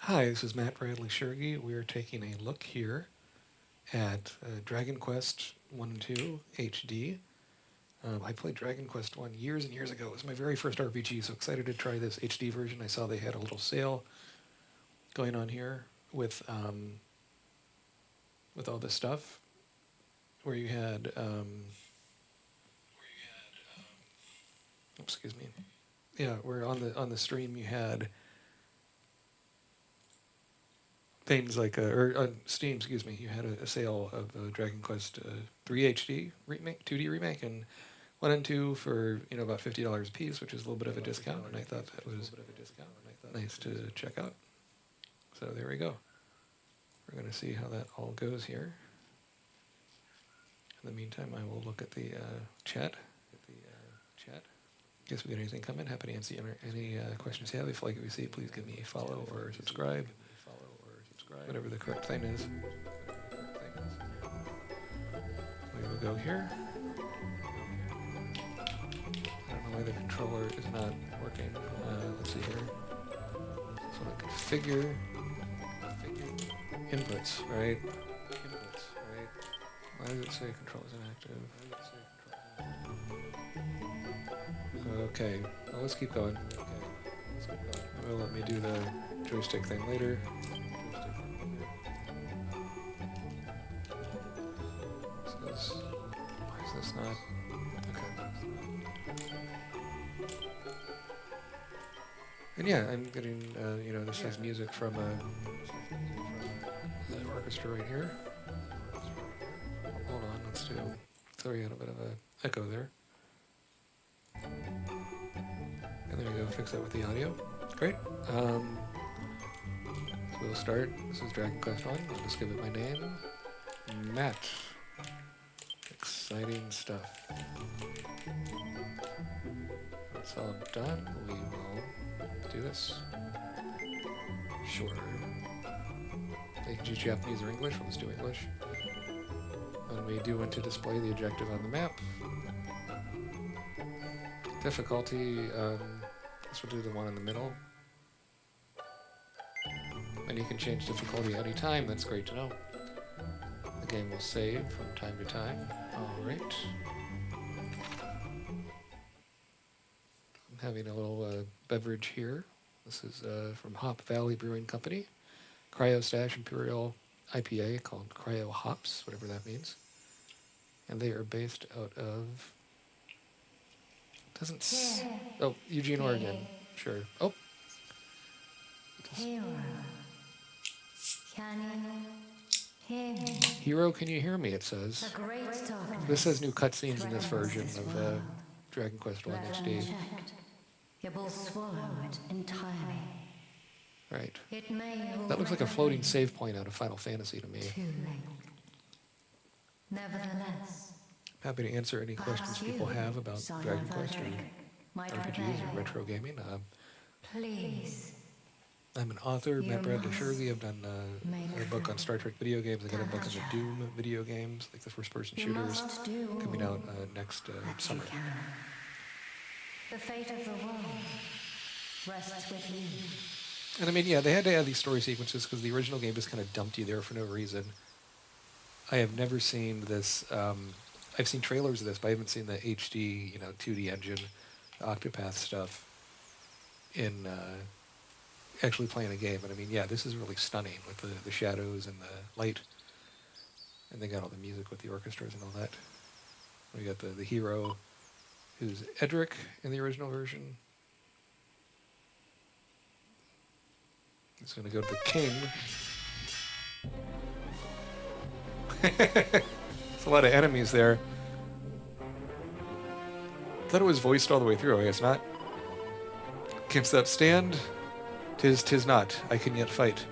Hi, this is Matt Bradley-Tschirgi. We are taking a look here at Dragon Quest 1 and 2 HD. I played Dragon Quest 1 years and years ago. It was my very first RPG, so excited to try this HD version. I saw they had a little sale going on here with all this stuff, where you had, excuse me, yeah, where on the stream you had things like, or on Steam, excuse me, you had a sale of Dragon Quest 3 HD remake, 2D remake, and 1 and 2 for about $50 a piece, which is a little bit of a discount, and I thought that was nice to check out. So there we go. We're going to see how that all goes here. In the meantime, I will look at the chat. Guess we got anything coming? Happy to answer any questions you have. If you like what you see, please give me a follow or subscribe. Whatever the correct thing is. We will go here. I don't know why the controller is not working. Let's see here. So I configure inputs, right? Why does it say control is inactive? Okay, well, let's keep going. It will let me do the joystick thing later. Why is this not? Okay. And yeah, I'm getting, this is music from the orchestra right here. Hold on, let's do, sorry, I had a bit of an echo there. And there we go, fix that with the audio. Great. So we'll start. This is Dragon Quest 1. I'll just give it my name. Matt. Exciting stuff. That's all done. We will do this. Sure. They can choose Japanese or English. Let's do English. And we do want to display the objective on the map. Difficulty, this will do the one in the middle. And you can change difficulty anytime. That's great to know. The game will save from time to time. Alright. I'm having a little beverage here. This is from Hop Valley Brewing Company. Cryo Stash Imperial IPA called Cryo Hops, whatever that means. And they are based out of... oh, Eugene, Oregon. Sure. Oh. Hero, can you hear me? It says. This says new cutscenes in this version of Dragon Quest 1 HD. You will swallow it entirely. Right. That looks like a floating save point out of Final Fantasy to me. Too late. Nevertheless, Happy to answer any questions people have about Dragon Quest or RPGs or retro gaming. please. I'm an author, Matt Bradley-Tschirgi. I've done a book on Star Trek video games. I got a book on the Doom video games, like the first-person shooters, coming out next summer. The fate of the world rests with you. And I mean, yeah, they had to add these story sequences because the original game just kind of dumped you there for no reason. I have never seen this. I've seen trailers of this, but I haven't seen the HD, 2D engine, the Octopath stuff in actually playing a game. And I mean, yeah, this is really stunning with the shadows and the light. And they got all the music with the orchestras and all that. We got the hero, who's Edric in the original version. He's going to go to the king. There's a lot of enemies there. I thought it was voiced all the way through. I guess not. Canst thou stand? Tis not. I can yet fight.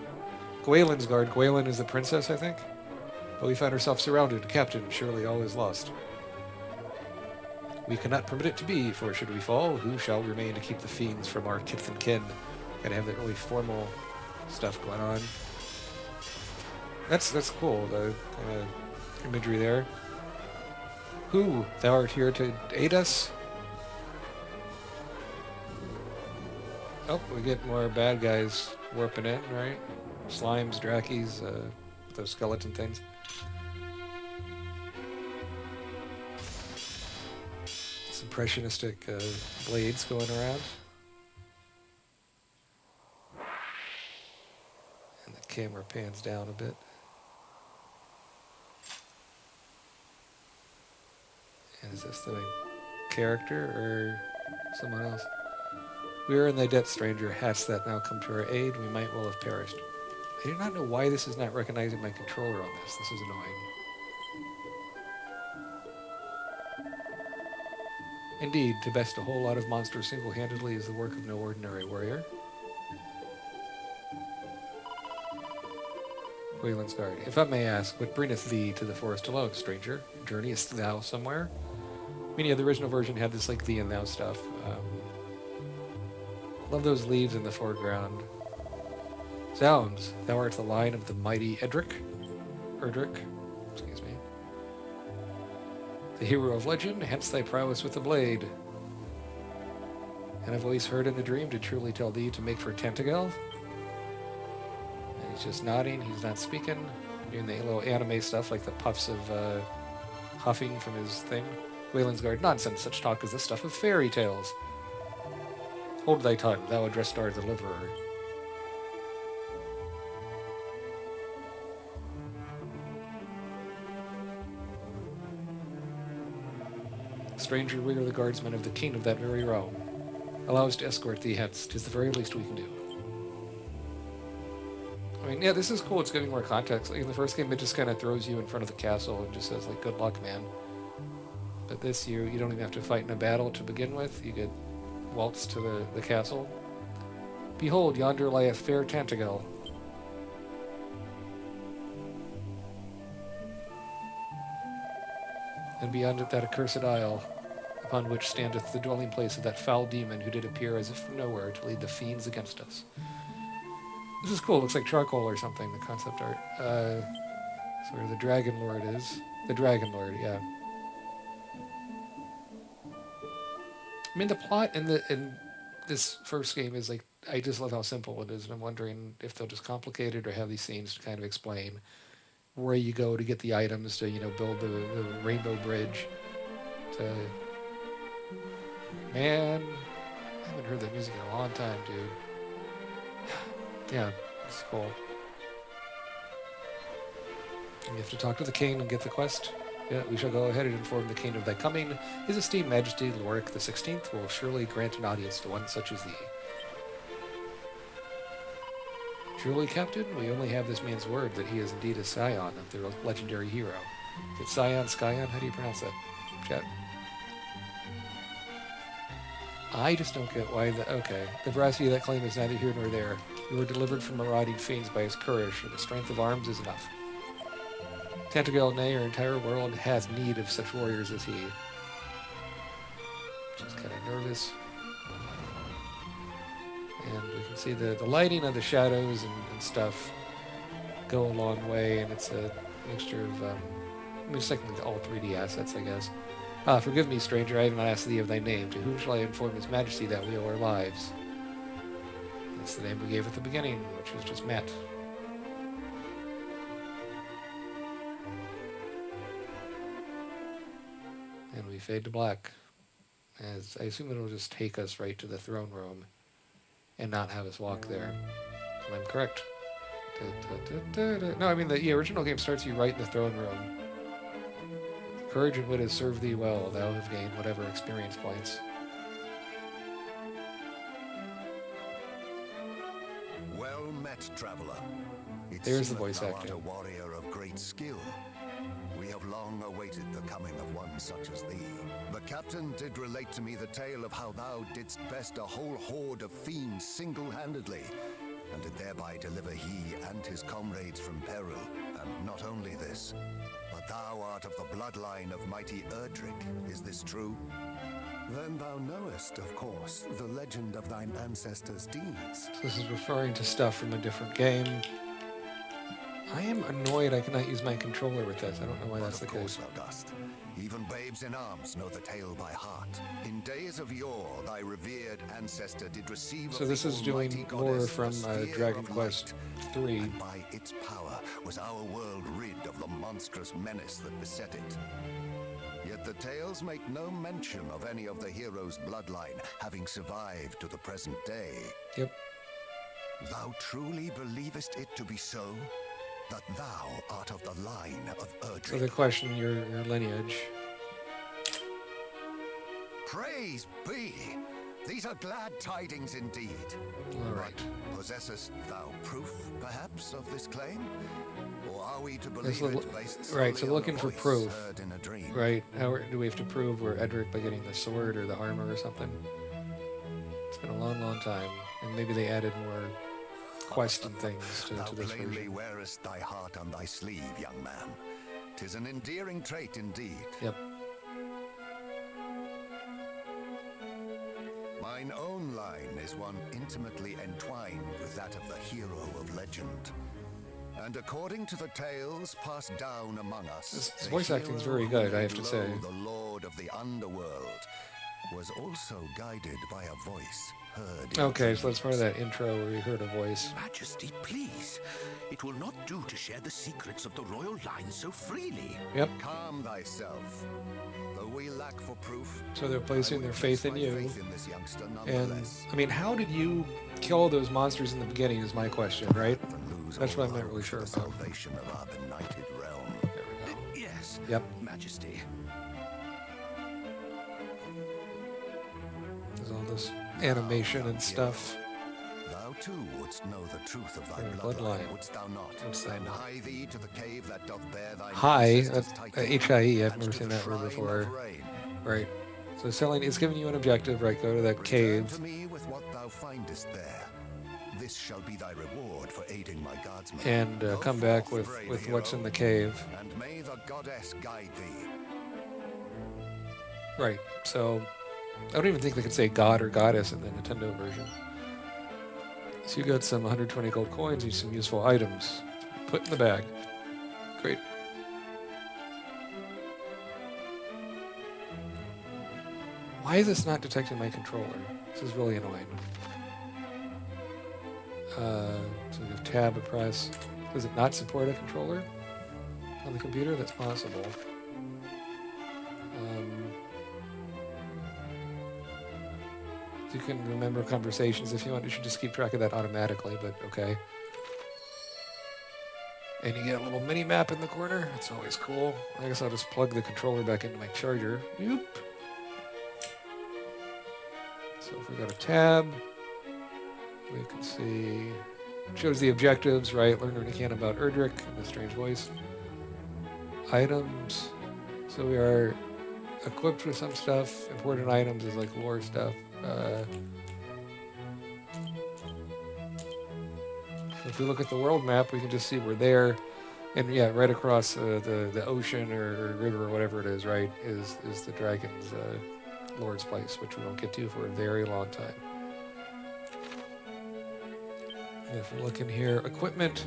Gwaelin's guard. Gwaelin is the princess, I think. But we find ourselves surrounded. Captain, surely all is lost. We cannot permit it to be, for should we fall, who shall remain to keep the fiends from our kith and kin? Gotta have that really formal stuff going on. That's cool, the kind of imagery there. Who? Thou art here to aid us? Oh, we get more bad guys. warping in, right? Slimes, Drakis, those skeleton things. Some impressionistic blades going around. And the camera pans down a bit. And is this the main character or someone else? We are in thy debt, stranger. Hast that now come to our aid? We might well have perished. I do not know why this is not recognizing my controller on this. This is annoying. Indeed, to best a whole lot of monsters single-handedly is the work of no ordinary warrior. Wayland's Guard. If I may ask, what bringeth thee to the forest alone, stranger? Journeyest thou somewhere? I mean, yeah, the original version had this, like, thee and thou stuff. Love those leaves in the foreground. Zounds, thou art the line of the mighty Erdrick, excuse me. The hero of legend, hence thy prowess with the blade. And a voice heard in a dream did truly tell thee to make for Tantagel. And he's just nodding, he's not speaking, doing the little anime stuff like the puffs of huffing from his thing. Wayland's Guard, nonsense, such talk as the stuff of fairy tales. Hold thy tongue, thou addressed our deliverer. Stranger, we are the guardsmen of the king of that very realm. Allow us to escort thee hence. 'Tis the very least we can do. I mean, yeah, this is cool. It's giving more context. Like in the first game, it just kind of throws you in front of the castle and just says, like, good luck, man. But this, you don't even have to fight in a battle to begin with. You get waltz to the castle. Behold, yonder lieth fair Tantagel. And beyond it that accursed isle, upon which standeth the dwelling place of that foul demon who did appear as if from nowhere to lead the fiends against us. This is cool. It looks like charcoal or something, the concept art. So where the Dragon Lord is. The Dragon Lord, yeah. I mean, the plot in this first game is like, I just love how simple it is, and I'm wondering if they'll just complicate it or have these scenes to kind of explain where you go to get the items to, build the rainbow bridge. Man, I haven't heard that music in a long time, dude. Yeah, it's cool. And you have to talk to the king and get the quest. Yeah, we shall go ahead and inform the king of thy coming. His esteemed majesty, Lorik the 16th, will surely grant an audience to one such as thee. Truly, Captain, we only have this man's word that he is indeed a scion of the legendary hero. Is it Scion, Skyon? How do you pronounce that? Chat. I just don't get why okay. The veracity of that claim is neither here nor there. You were delivered from marauding fiends by his courage, and the strength of arms is enough. Tantagel, nay, our entire world has need of such warriors as he. Just kind of nervous. And we can see the lighting of the shadows and stuff go a long way, and it's a mixture of, it's like all 3D assets, I guess. Forgive me, stranger, I have not asked thee of thy name. To whom shall I inform his majesty that we owe our lives? That's the name we gave at the beginning, which was just Matt. And we fade to black. As I assume it'll just take us right to the throne room and not have us walk there. And I'm correct. No, I mean, the original game starts you right in the throne room. Courage and wit has served thee well. Thou have gained whatever experience points. Well met, traveler. There's the voice acting. A warrior of great skill. We have long awaited the coming of one such as thee. The captain did relate to me the tale of how thou didst best a whole horde of fiends single-handedly, and did thereby deliver he and his comrades from peril. And not only this, but thou art of the bloodline of mighty Erdrick. Is this true? Then thou knowest, of course, the legend of thine ancestors' deeds. This is referring to stuff from a different game. I am annoyed I cannot use my controller with this. I don't know why that's the Of course case. thou dost. Even babes in arms know the tale by heart. In days of yore, thy revered ancestor did receive So of this the is almighty doing lore goddess from a sphere Dragon of Quest light, 3. and by its power was our world rid of the monstrous menace that beset it. Yet the tales make no mention of any of the heroes' bloodline having survived to the present day. Yep. Thou truly believest it to be so? That thou art of the line of Erdrick? So they question your lineage. Praise be! These are glad tidings indeed. All right. Possessest thou proof, perhaps, of this claim? Or are we to Yes, believe it based right, so solely on looking a for voice proof. heard in a dream? Right. Do we have to prove we're Edric by getting the sword or the armor or something? It's been a long, long time. And maybe they added more quest and things Thou to this plainly version. wearest thy heart on thy sleeve, young man. 'Tis an endearing trait indeed. Yep. Mine own line is one intimately entwined with that of the hero of legend. And according to the tales passed down among us, This the voice acting is hero very who good, I laid have to low say. The lord of the underworld was also guided by a voice heard in Okay, so that's dreams. part of that intro where you heard a voice. Majesty, please. It will not do to share the secrets of the royal line so freely. Yep. Calm thyself. Though we lack for proof, So they're I placing would their place faith in my you. faith in this youngster And, nonetheless. I mean, how did you kill those monsters in the beginning is my question, right? And lose That's all what I'm not hope really for sure the about. salvation of our benighted realm. There we go. Yes, Yep. Majesty. There's all this animation and stuff. Thou too wouldst know the truth of thy Your bloodline, bloodline. wouldst thou not? What's that? And hie thee to the cave that doth bear thy Hi, ancestors' that's title, H-I-E, I've and never to seen the that word shrine before. of rain. Right. So it's giving you an objective, right? Go to that Return cave. to me with what thou findest there. This shall be thy reward for aiding my guardsmen. And Go come back forth, with brave what's in hero, the cave. And may the goddess guide thee. Right. So I don't even think they could say god or goddess in the Nintendo version. So you got some 120 gold coins and some useful items. Put in the bag. Great. Why is this not detecting my controller? This is really annoying. So we have tab to press. Does it not support a controller on the computer? That's possible. You can remember conversations if you want. You should just keep track of that automatically, but okay. And you get a little mini map in the corner. That's always cool. I guess I'll just plug the controller back into my charger. Yoop. So if we go to tab, we can see, shows the objectives, right? Learn what you can about Erdrick and the strange voice. Items. So we are equipped with some stuff. Important items is like lore stuff. If we look at the world map, we can just see we're there. And yeah, right across the ocean or river or whatever it is, right, is the dragon's lord's place, which we won't get to for a very long time. And if we're looking here, equipment,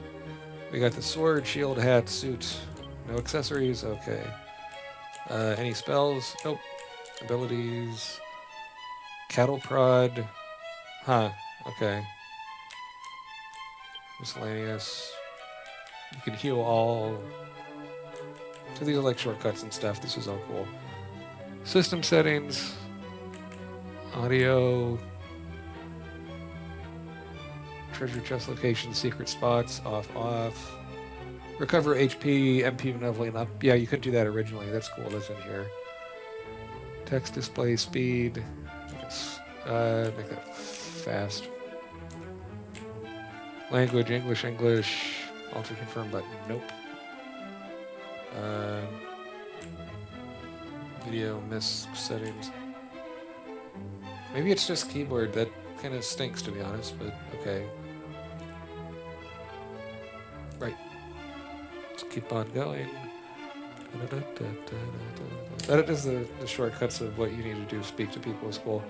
we got the sword, shield, hat, suit. No accessories? Okay. Any spells? Nope. Abilities. Cattle prod. Huh. Okay. Miscellaneous. You can heal all. So these are like shortcuts and stuff. This is all cool. System settings. Audio. Treasure chest location, secret spots, off. Recover HP, MP when leveling up. Yeah, you couldn't do that originally. That's cool. That's in here. Text display speed. Make that fast. Language, English. Alter confirm button. Nope. Video miss settings. Maybe it's just keyboard. That kind of stinks, to be honest, but okay. Right. Let's keep on going. That is the shortcuts of what you need to do. Speak to people is cool.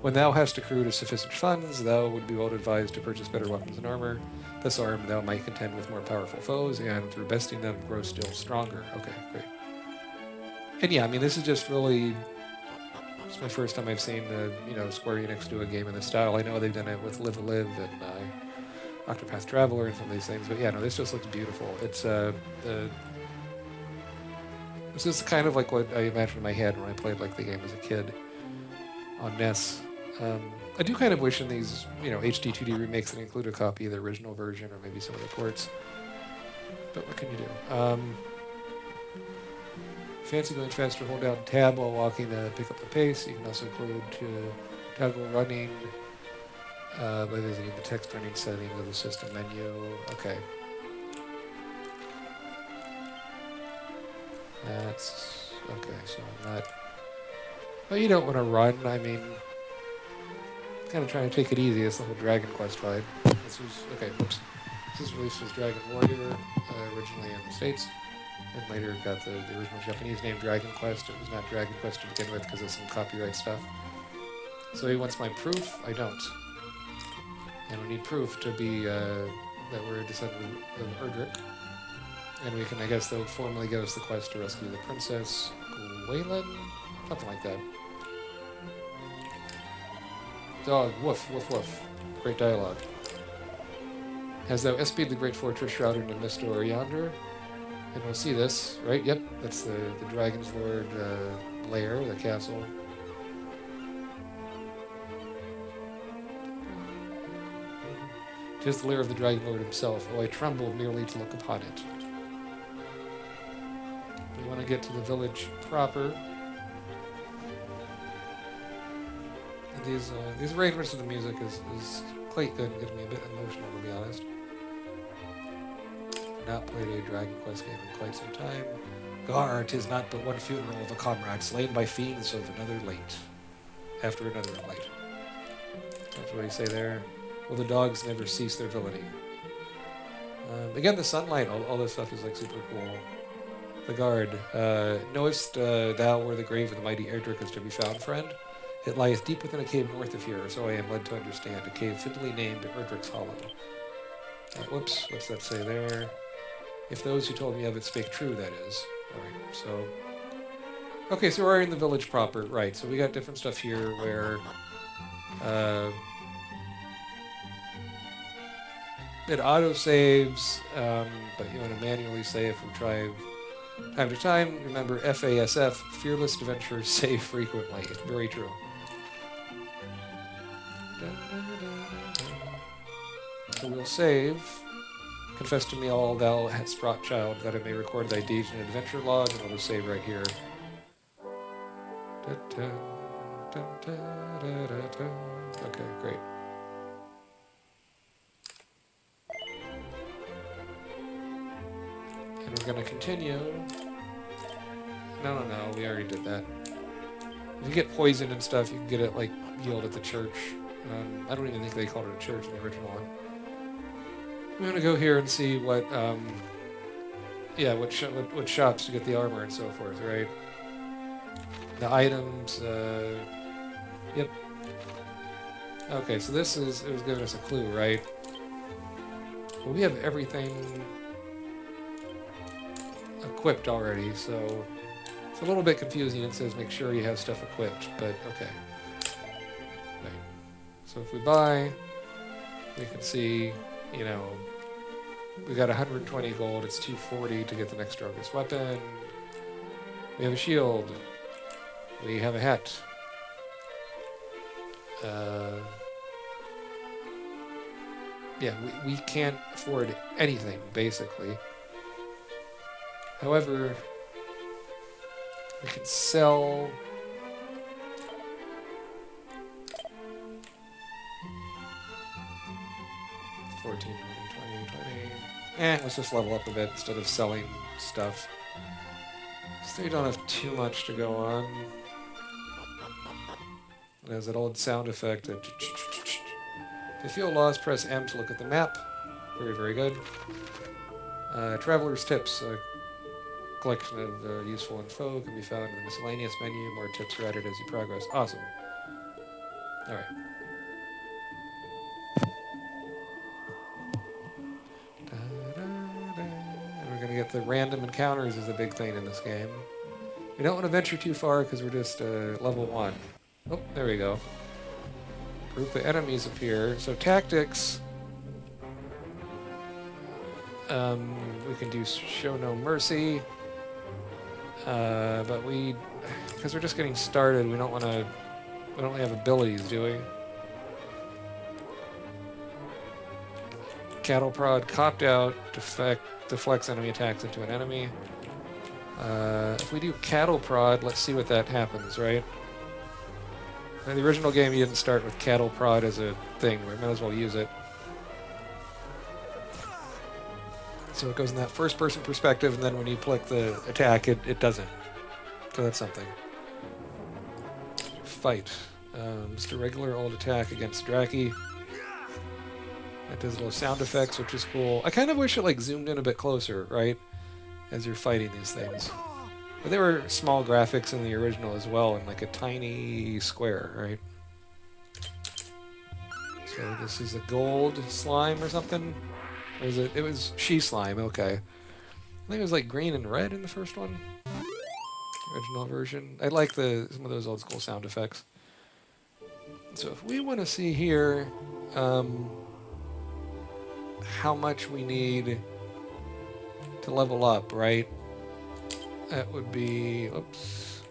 When thou hast accrued sufficient funds, thou would be well advised to purchase better weapons and armor. Thus armed, thou might contend with more powerful foes, and through besting them, grow still stronger. Okay, great. And yeah, I mean, this is just really... It's my first time I've seen, Square Enix do a game in this style. I know they've done it with Live a Live and Octopath Traveler and some of these things, but yeah, no, this just looks beautiful. It's this is kind of like what I imagined in my head when I played like the game as a kid on NES. I do kind of wish in these, HD-2D remakes that include a copy of the original version or maybe some of the ports. But what can you do? Fancy going faster, hold down tab while walking to pick up the pace. You can also include toggle running by visiting the text running settings of the system menu. Okay. That's... okay, so I'm not... Well, you don't want to run, I mean... kind of trying to take it easy. It's the whole Dragon Quest vibe. This was... okay, whoops. This is released as Dragon Warrior, originally in the States. And later got the original Japanese name Dragon Quest. It was not Dragon Quest to begin with because of some copyright stuff. So he wants my proof? I don't. And we need proof to be that we're a descendant of Erdrick. And we can, I guess, they'll formally give us the quest to rescue the Princess Gwaelin? Something like that. Dog, woof, woof, woof. Great dialogue. As thou espied the great fortress shrouded in mist o'er yonder, and we'll see this, right? Yep, that's the Dragon's Lord lair, the castle. Tis the lair of the Dragon Lord himself. Oh, I tremble merely to look upon it. We want to get to the village proper. And these arrangements of the music is quite good, getting me a bit emotional, to be honest. Not played a Dragon Quest game in quite some time. Gar, 'tis not but one funeral of a comrade slain by fiends of another late. After another late. That's what you say there. Will the dogs never cease their villainy? Again, the sunlight, all this stuff is like super cool. The guard. Knowest thou where the grave of the mighty Erdrick is to be found, friend? It lieth deep within a cave north of here, so I am led to understand. A cave fitly named Erdrick's Hollow. Whoops, what's that say there? If those who told me of it spake true, that is. Alright, so... okay, so we're in the village proper. Right, so we got different stuff here where... it auto-saves, but you want to manually save from time to time. Remember, FASF, Fearless Adventurers Save Frequently. Very true. So we'll save. Confess to me all thou hast brought, child, that I may record thy deeds in an adventure log, and we'll just save right here. Okay, great. And we're going to continue. No, we already did that. If you get poisoned and stuff, you can get it, like, healed at the church. I don't even think they called it a church in the original one. I'm going to go here and see what, what shops to get the armor and so forth, right? The items, yep. Okay, so it was giving us a clue, right? Well, we have everything equipped already, so it's a little bit confusing. It says make sure you have stuff equipped, but okay. Right. So if we buy, we can see, we got 120 gold. It's 240 to get the next strongest weapon. We have a shield. We have a hat. Yeah, we can't afford anything, basically. However, we can sell... let's just level up a bit instead of selling stuff. So you don't have too much to go on. It has that old sound effect. If you feel lost, press M to look at the map. Very, very good. Traveler's Tips. A collection of useful info can be found in the miscellaneous menu. More tips are added as you progress. Awesome. All right. And we're going to get the random encounters is a big thing in this game. We don't want to venture too far because we're just level 1. Oh, there we go. Group of enemies appear. So tactics, we can do show no mercy, but because we're just getting started, we don't really have abilities, do we? Cattle prod, copped out, deflects enemy attacks into an enemy. If we do cattle prod, let's see what that happens, right? In the original game, you didn't start with cattle prod as a thing. We might as well use it. So it goes in that first-person perspective, and then when you click the attack, it doesn't. So that's something. Fight. Just a regular old attack against Draki. It does little sound effects, which is cool. I kind of wish it like zoomed in a bit closer, right? As you're fighting these things. But there were small graphics in the original as well, in like a tiny square, right? So this is a gold slime or something? Or is it? It was she slime, okay. I think it was like green and red in the first one. Original version. I like some of those old school sound effects. So if we want to see here how much we need to level up, right? That would be, oops,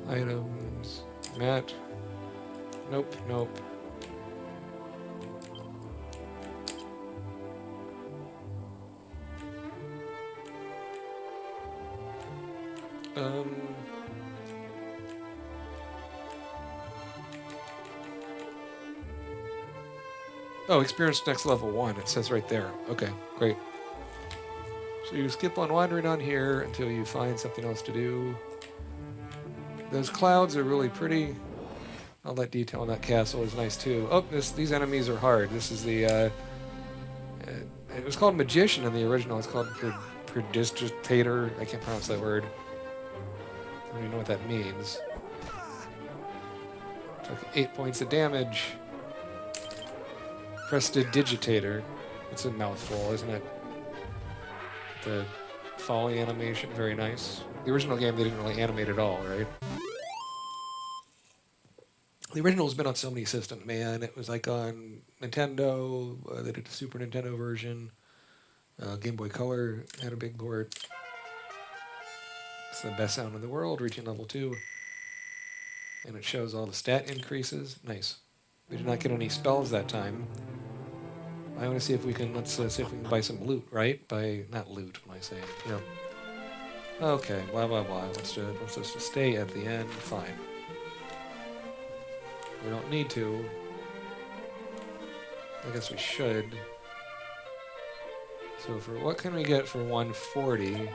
items, mat, nope, nope. Oh, experience next level 1. It says right there. Okay, great. So you skip on wandering on here until you find something else to do. Those clouds are really pretty. All that detail on that castle is nice too. Oh, these enemies are hard. This is the. It was called Magician in the original. It's called Prestidigitator. I can't pronounce that word. I don't even know what that means. Took 8 points of damage. Prestidigitator. It's a mouthful, isn't it? The folly animation, very nice. The original game, they didn't really animate at all, right? The original's been on so many systems, man. It was like on Nintendo. They did a Super Nintendo version. Game Boy Color had a big port. It's the best sound in the world, reaching level 2. And it shows all the stat increases. Nice. We did not get any spells that time. I want to see if we can, let's see if we can buy some loot, right? Not loot, what am I saying? Yeah. Okay, blah, blah, blah. Let's just stay at the end. Fine. We don't need to. I guess we should. So what can we get for 140?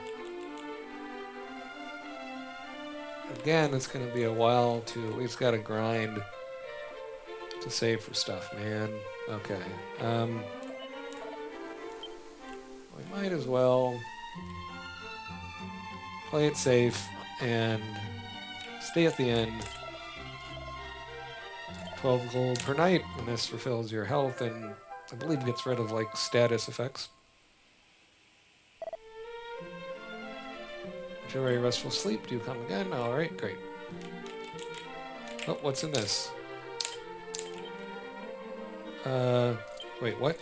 Again, it's going to be a while we just got to grind to save for stuff, man. Okay. We might as well play it safe and stay at the end. 12 gold per night, and this refills your health, and I believe gets rid of, like, status effects. Enjoy restful sleep. Do you come again? Alright, great. Oh, what's in this? Wait, what?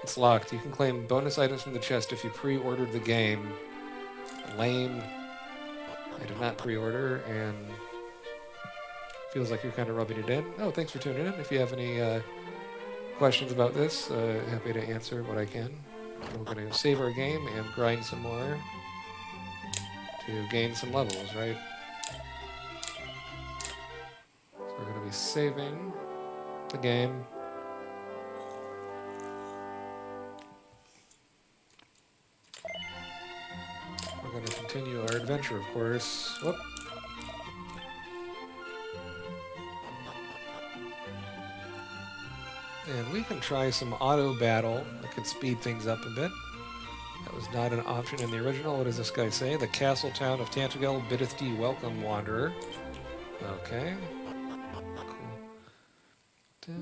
It's locked. You can claim bonus items from the chest if you pre-ordered the game. Lame. I did not pre-order, and feels like you're kind of rubbing it in. Oh, thanks for tuning in. If you have any questions about this, happy to answer what I can. We're going to save our game and grind some more to gain some levels, right? So we're going to be saving the game. We're going to continue our adventure, of course. Whoop. And we can try some auto battle. That could speed things up a bit. That was not an option in the original. What does this guy say? The castle town of Tantagel biddeth thee welcome, wanderer. Okay. So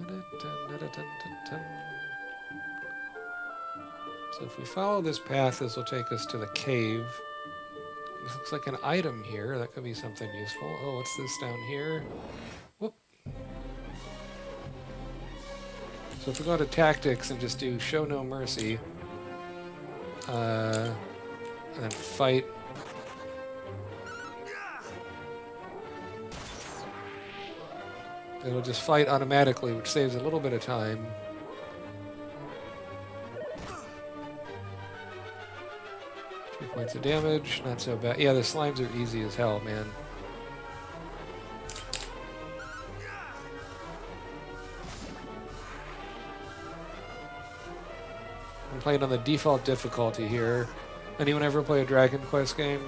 if we follow this path, this will take us to the cave. This looks like an item here. That could be something useful. Oh, what's this down here? Whoop. So if we go to tactics and just do show no mercy, and then fight. It'll just fight automatically, which saves a little bit of time. Points of damage, not so bad. Yeah, the slimes are easy as hell, man. I'm playing on the default difficulty here. Anyone ever play a Dragon Quest game?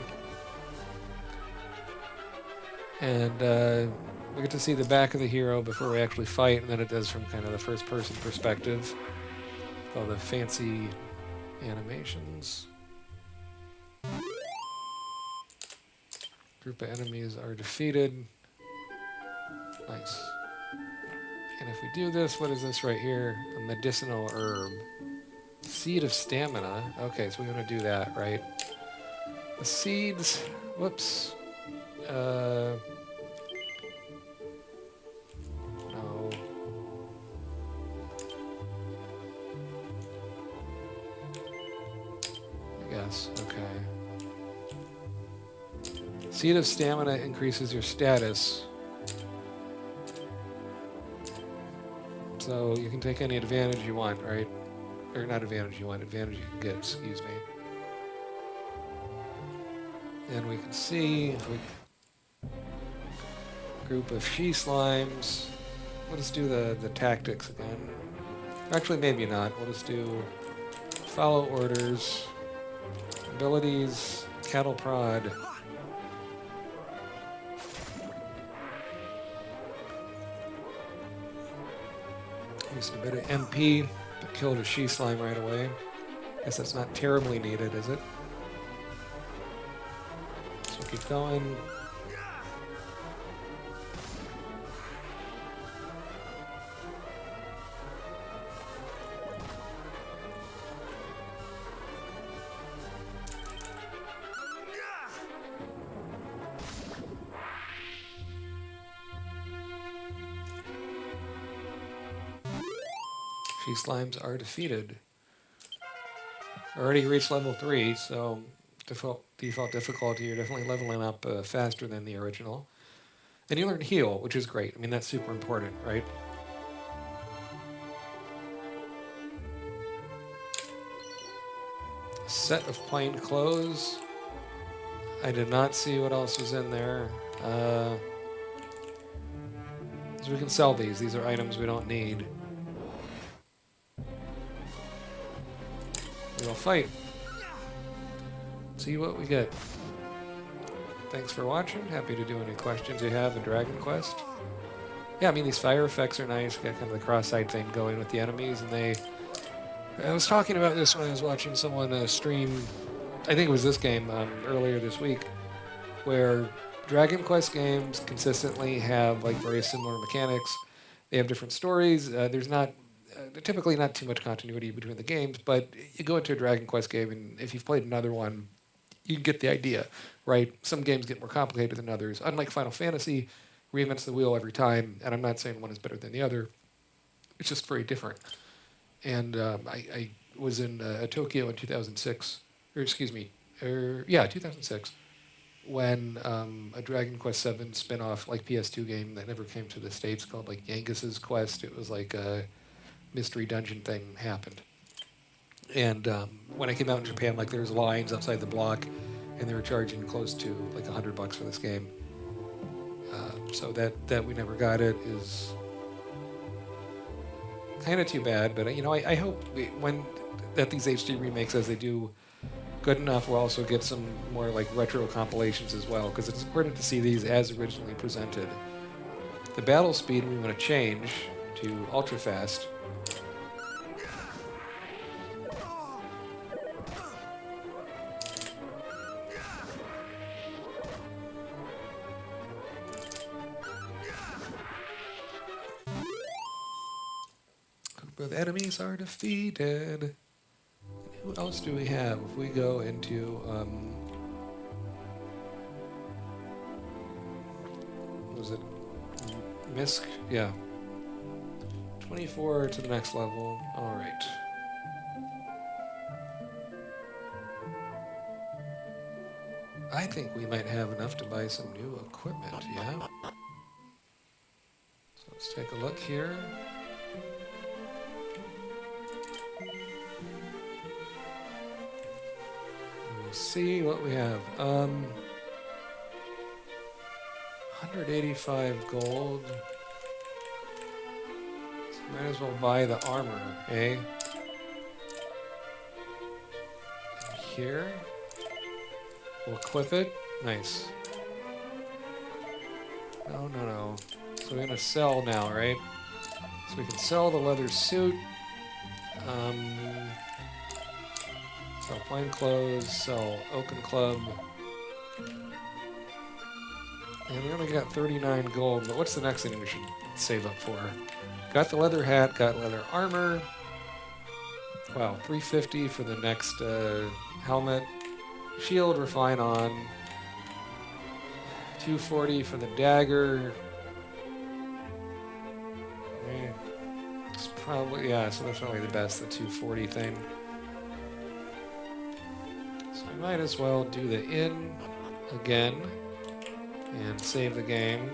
And we get to see the back of the hero before we actually fight, and then it does from kind of the first-person perspective. All the fancy animations. Group of enemies are defeated. Nice. And if we do this, what is this right here? A medicinal herb. Seed of stamina. Okay, so we're going to do that, right? The seeds... Whoops. No. I guess. Okay. Seed of stamina increases your status. So you can take any advantage you want, right? Or not advantage you want, advantage you can get, excuse me. And we can see if we group of she slimes. We'll just do the tactics again. Actually, maybe not. We'll just do follow orders, abilities, cattle prod. Used a bit of MP, but killed a she slime right away. Guess that's not terribly needed, is it? So keep going. She slimes are defeated. Already reached level 3, so default difficulty, you're definitely leveling up faster than the original. And you learn heal, which is great. I mean, that's super important, right? Set of plain clothes. I did not see what else was in there. So we can sell these. These are items we don't need. We'll fight. See what we get. Thanks for watching. Happy to do any questions you have in Dragon Quest. Yeah, I mean, these fire effects are nice. Got kind of the cross-site thing going with the enemies, and I was talking about this when I was watching someone stream, I think it was this game earlier this week, where Dragon Quest games consistently have like very similar mechanics. They have different stories. There's typically not too much continuity between the games, but you go into a Dragon Quest game, and if you've played another one, you get the idea, right? Some games get more complicated than others. Unlike Final Fantasy, reinvents the wheel every time, and I'm not saying one is better than the other. It's just very different. And I was in Tokyo in 2006, 2006, when a Dragon Quest VII spin-off, like PS2 game that never came to the States called like Yangus's Quest. It was like a mystery dungeon thing happened. And when I came out in Japan, like there was lines outside the block, and they were charging close to like $100 for this game. So that we never got it is kind of too bad. But I hope that these HD remakes, as they do good enough, we'll also get some more like retro compilations as well, because it's important to see these as originally presented. The battle speed we want to change to ultra fast. of enemies are defeated. Who else do we have? If we go into, what was it? Misk? Yeah. 24 to the next level. Alright. I think we might have enough to buy some new equipment, yeah? So let's take a look here. We'll see what we have. 185 gold. So might as well buy the armor, eh? And here. We'll equip it. Nice. No, no, no. So we're gonna sell now, right? So we can sell the leather suit. Sell plain clothes, sell oaken club. And we only got 39 gold, but what's the next thing we should save up for? Got the leather hat, got leather armor. Wow, 350 for the next helmet. Shield we're fine on. 240 for the dagger. It's probably, yeah, so that's probably the best, the 240 thing. So I might as well do the inn again and save the game.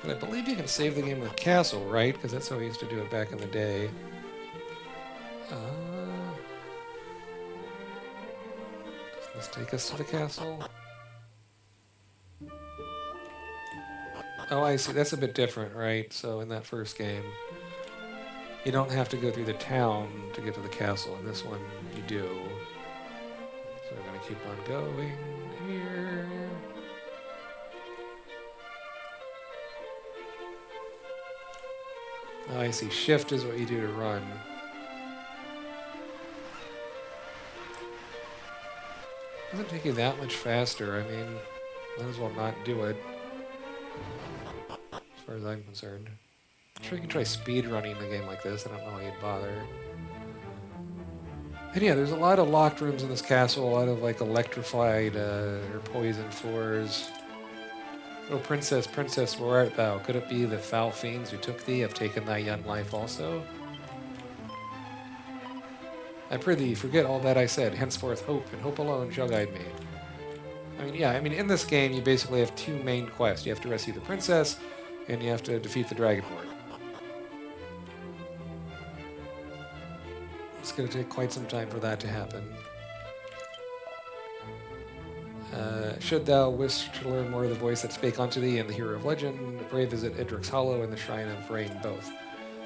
But I believe you can save the game with castle, right? Because that's how we used to do it back in the day. Does this take us to the castle? Oh, I see. That's a bit different, right? So in that first game, you don't have to go through the town to get to the castle. In this one, you do. So we're going to keep on going here. Oh, I see. Shift is what you do to run. Doesn't take you that much faster. I mean, might as well not do it. As far as I'm concerned. I'm sure you can try speed running a game like this. I don't know why you'd bother. And yeah, there's a lot of locked rooms in this castle. A lot of like electrified or poison floors. Oh, princess, princess, where art thou? Could it be the foul fiends who took thee have taken thy young life also? I prithee, forget all that I said. Henceforth hope, and hope alone shall guide me. I mean, yeah, I mean, in this game, you basically have two main quests. You have to rescue the princess, and you have to defeat the dragon lord. It's going to take quite some time for that to happen. Should thou wish to learn more of the voice that spake unto thee and the hero of legend, pray visit Idric's Hollow and the Shrine of Rain both.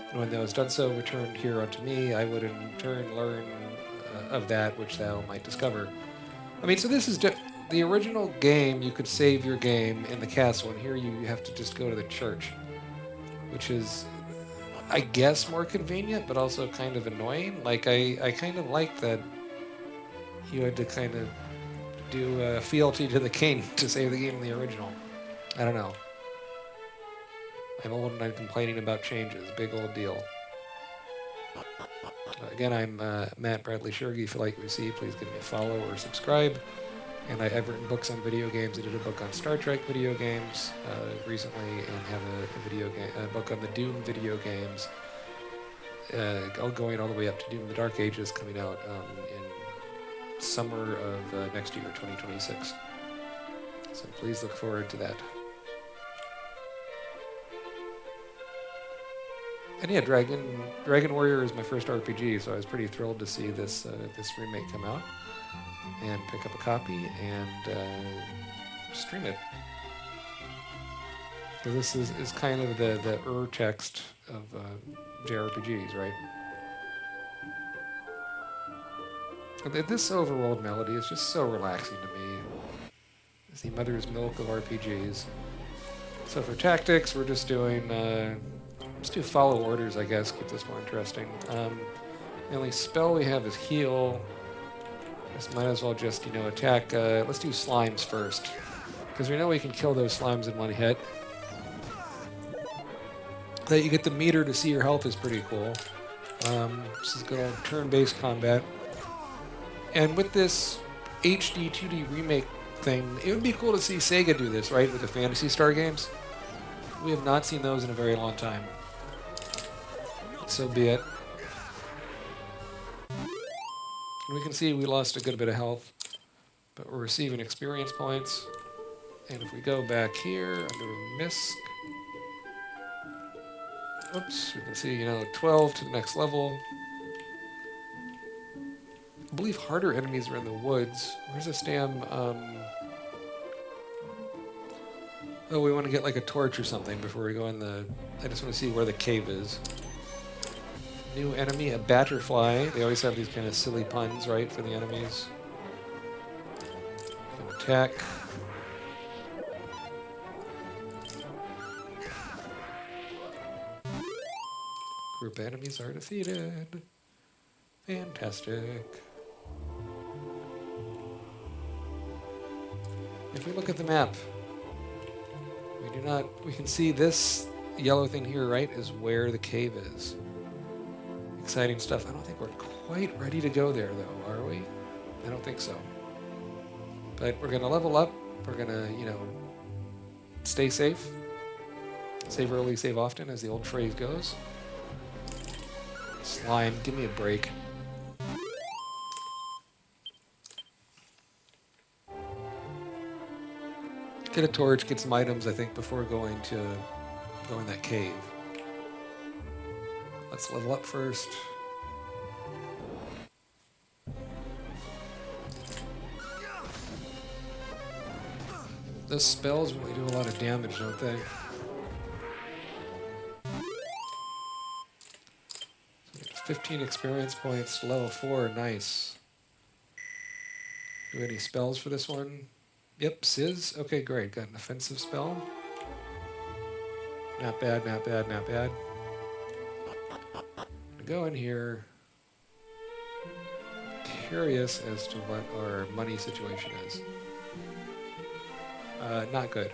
And when thou hast done so, return here unto me. I would in turn learn of that which thou might discover. I mean, so this is the original game. You could save your game in the castle, and here you have to just go to the church, which is, I guess, more convenient, but also kind of annoying. Like, I kind of like that you had to kind of do fealty to the king to save the game in the original. I don't know. I'm old and I'm complaining about changes. Big old deal. Again, I'm Matt Bradley-Tschirgi. If you like what you see, please give me a follow or subscribe. And I've written books on video games. I did a book on Star Trek video games recently, and have a book on the Doom video games, going all the way up to Doom: The Dark Ages, coming out in summer of next year, 2026. So please look forward to that. And yeah, Dragon Warrior is my first RPG, so I was pretty thrilled to see this this remake come out and pick up a copy and stream it. So this is kind of the text of JRPGs, right? This overworld melody is just so relaxing to me. It's the mother's milk of RPGs. So for tactics, we're just doing, let's do follow orders, I guess, keep this more interesting. The only spell we have is heal. This might as well just, attack, let's do slimes first. Because we know we can kill those slimes in one hit. That you get the meter to see your health is pretty cool. This is good old turn-based combat. And with this HD-2D remake thing, it would be cool to see Sega do this, right, with the Phantasy Star games. We have not seen those in a very long time. So be it. And we can see we lost a good bit of health, but we're receiving experience points. And if we go back here under MISC, oops, we can see, 12 to the next level. I believe harder enemies are in the woods. Where's this damn, oh, we want to get like a torch or something before we go in the... I just want to see where the cave is. New enemy, a batterfly. They always have these kind of silly puns, right, for the enemies. You can attack. Group enemies are defeated. Fantastic. If we look at the map, we can see this yellow thing here, right, is where the cave is. Exciting stuff. I don't think we're quite ready to go there, though, are we? I don't think so. But we're going to level up. We're going to, stay safe. Save early, save often, as the old phrase goes. Slime, give me a break. Get a torch, get some items, I think, before going in that cave. Let's level up first. Those spells really do a lot of damage, don't they? 15 experience points, level 4, nice. Do we have any spells for this one? Yep, Sizz. Okay, great. Got an offensive spell. Not bad, not bad, not bad. Go in here. Curious as to what our money situation is. Not good.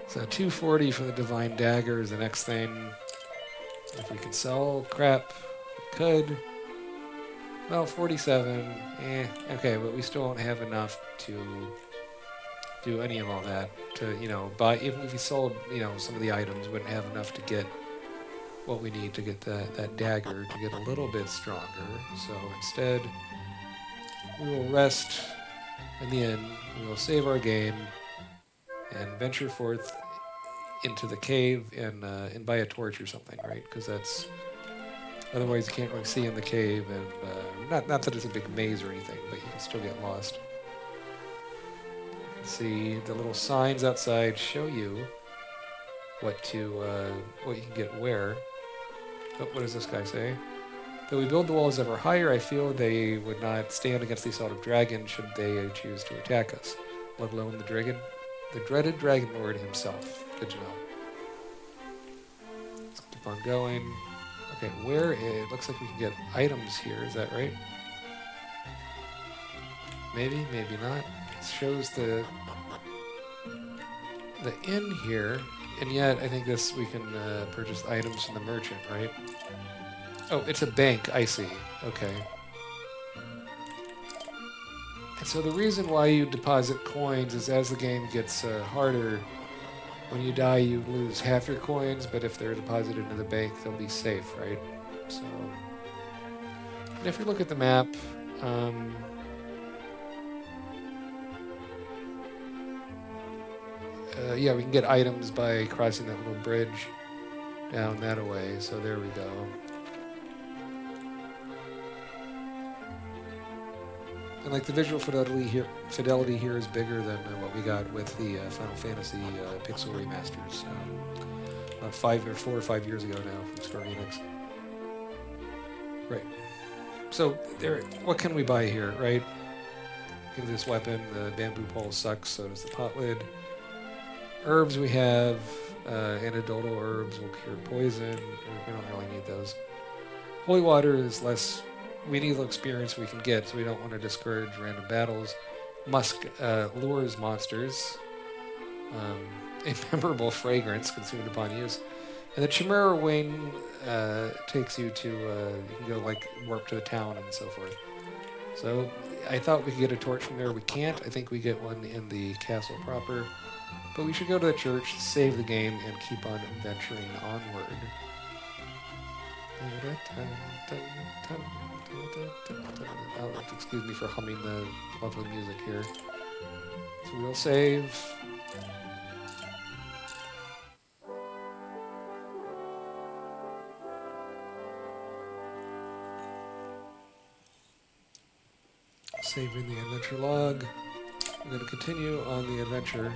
So 240 for the Divine Dagger is the next thing. If we could sell crap, we could. Well, 47. Okay, but we still don't have enough to do any of all that. To, buy, even if we sold, some of the items, we wouldn't have enough to get what we need to get that dagger to get a little bit stronger. So instead, we will rest in the inn. We will save our game and venture forth into the cave and buy a torch or something, right? Because that's... Otherwise, you can't really see in the cave, and not that it's a big maze or anything, but you can still get lost. You can see the little signs outside show you what you can get where. Oh, what does this guy say? Though we build the walls ever higher, I feel they would not stand against the assault of dragon should they choose to attack us, let alone the dreaded Dragon Lord himself. Good to know. Let's keep on going. Okay, it looks like we can get items here, is that right? Maybe, maybe not. It shows the inn here, and yet I think we can purchase items from the merchant, right? Oh, it's a bank, I see. Okay. And so the reason why you deposit coins is as the game gets harder, when you die you lose half your coins, but if they're deposited into the bank, they'll be safe, right? So, and if you look at the map, yeah, we can get items by crossing that little bridge down that way, so there we go. And like the visual fidelity here is bigger than what we got with the Final Fantasy Pixel remasters about 4 or 5 years ago now from Square Enix. Right. So what can we buy here, right? Give this weapon. The bamboo pole sucks, so does the pot lid. Herbs we have. Antidotal herbs will cure poison. We don't really need those. Holy water is less... We need the experience we can get, so we don't want to discourage random battles. musk lures monsters. A memorable fragrance consumed upon use. And the Chimera Wing takes you to, you can go like warp to the town and so forth. So I thought we could get a torch from there. We can't. I think we get one in the castle proper. But we should go to the church, save the game, and keep on venturing onward. Oh, excuse me for humming the lovely music here. So we'll save. Saving the adventure log. I'm going to continue on the adventure.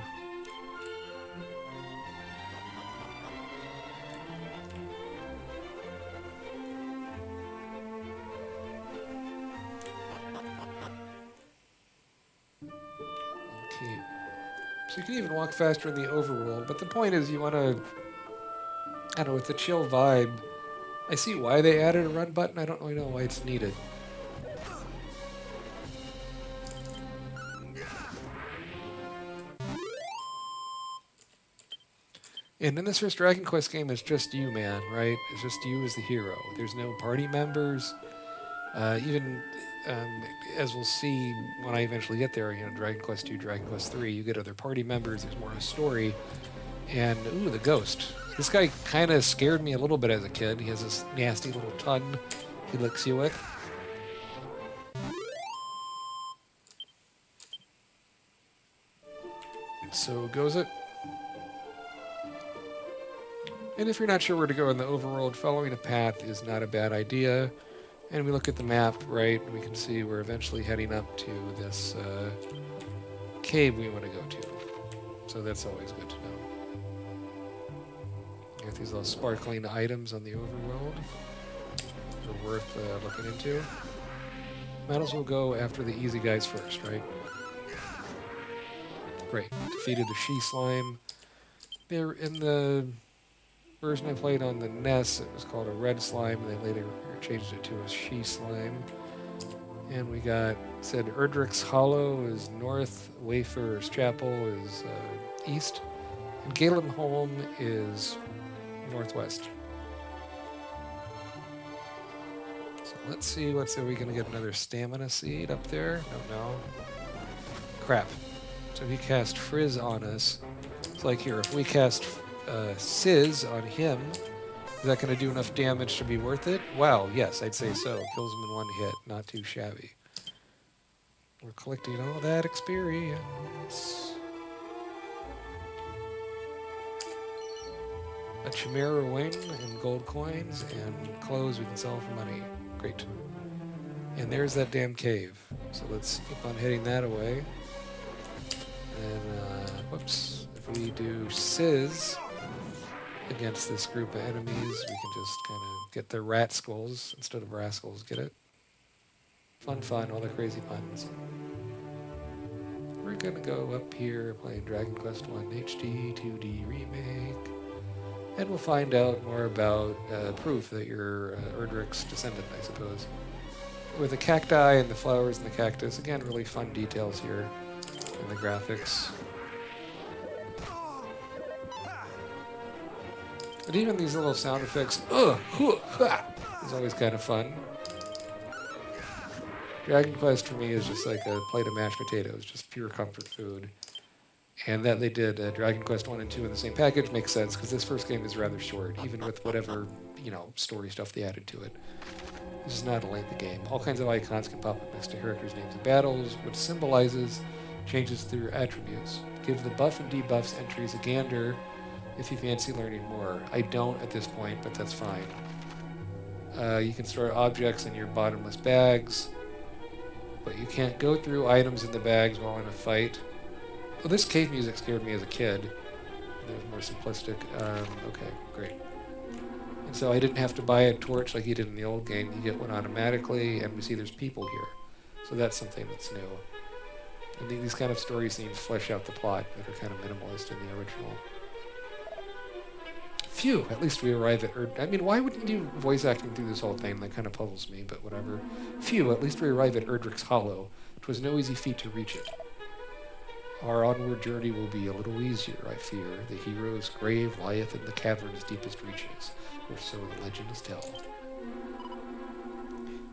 Okay. So you can even walk faster in the overworld, but the point is you want to, I don't know, with the chill vibe, I see why they added a run button. I don't really know why it's needed. And in this first Dragon Quest game, it's just you, man, right? It's just you as the hero. There's no party members. Even as we'll see when I eventually get there, you know, Dragon Quest 2, Dragon Quest 3, you get other party members. There's more of a story. And, ooh, the ghost. This guy kind of scared me a little bit as a kid. He has this nasty little tongue he licks you with. So goes it. And if you're not sure where to go in the overworld, following a path is not a bad idea. And we look at the map, right, we can see we're eventually heading up to this cave we want to go to. So that's always good to know. Got these little sparkling items on the overworld. They're worth looking into. Might as well go after the easy guys first, right? Great. Defeated the she slime. They're in the version I played on the NES, it was called a red slime, and they later changed it to a she slime. And we got, said Erdrick's Hollow is north, Wayfarer's Chapel is east, and Galen Holm is northwest. So let's see, are we going to get another stamina seed up there? No. Crap. So he cast Frizz on us. It's like here, if we cast Sizz on him, is that going to do enough damage to be worth it? Wow, yes, I'd say so. Kills him in one hit, not too shabby. We're collecting all that experience. A Chimera Wing and gold coins and clothes we can sell for money. Great. And there's that damn cave. So let's keep on heading that away. And, whoops, if we do Sizz against this group of enemies, we can just kind of get the rat skulls instead of rascals, get it? Fun, all the crazy puns. We're gonna go up here playing Dragon Quest 1 HD-2D Remake, and we'll find out more about proof that you're Erdrick's descendant, I suppose. With the cacti and the flowers and the cactus, again, really fun details here in the graphics. And even these little sound effects, is always kind of fun. Dragon Quest for me is just like a plate of mashed potatoes, just pure comfort food. And that they did Dragon Quest 1 and 2 in the same package makes sense, because this first game is rather short, even with whatever, story stuff they added to it. This is not a lengthy game. All kinds of icons can pop up next to characters' names and battles, which symbolizes changes through attributes. Give the buff and debuffs entries a gander if you fancy learning more. I don't at this point, but that's fine. You can store objects in your bottomless bags, but you can't go through items in the bags while in a fight. Well, this cave music scared me as a kid. It was more simplistic. Okay, great. And so I didn't have to buy a torch like you did in the old game. You get one automatically, and we see there's people here. So that's something that's new. And these kind of story scenes flesh out the plot that are kind of minimalist in the original. Phew, at least we arrive at I mean, why wouldn't you voice acting through this whole thing? That kind of puzzles me, but whatever. Phew, at least we arrive at Erdrick's Hollow. It was no easy feat to reach it. Our onward journey will be a little easier, I fear. The hero's grave lieth in the cavern's deepest reaches, or so the legends tell.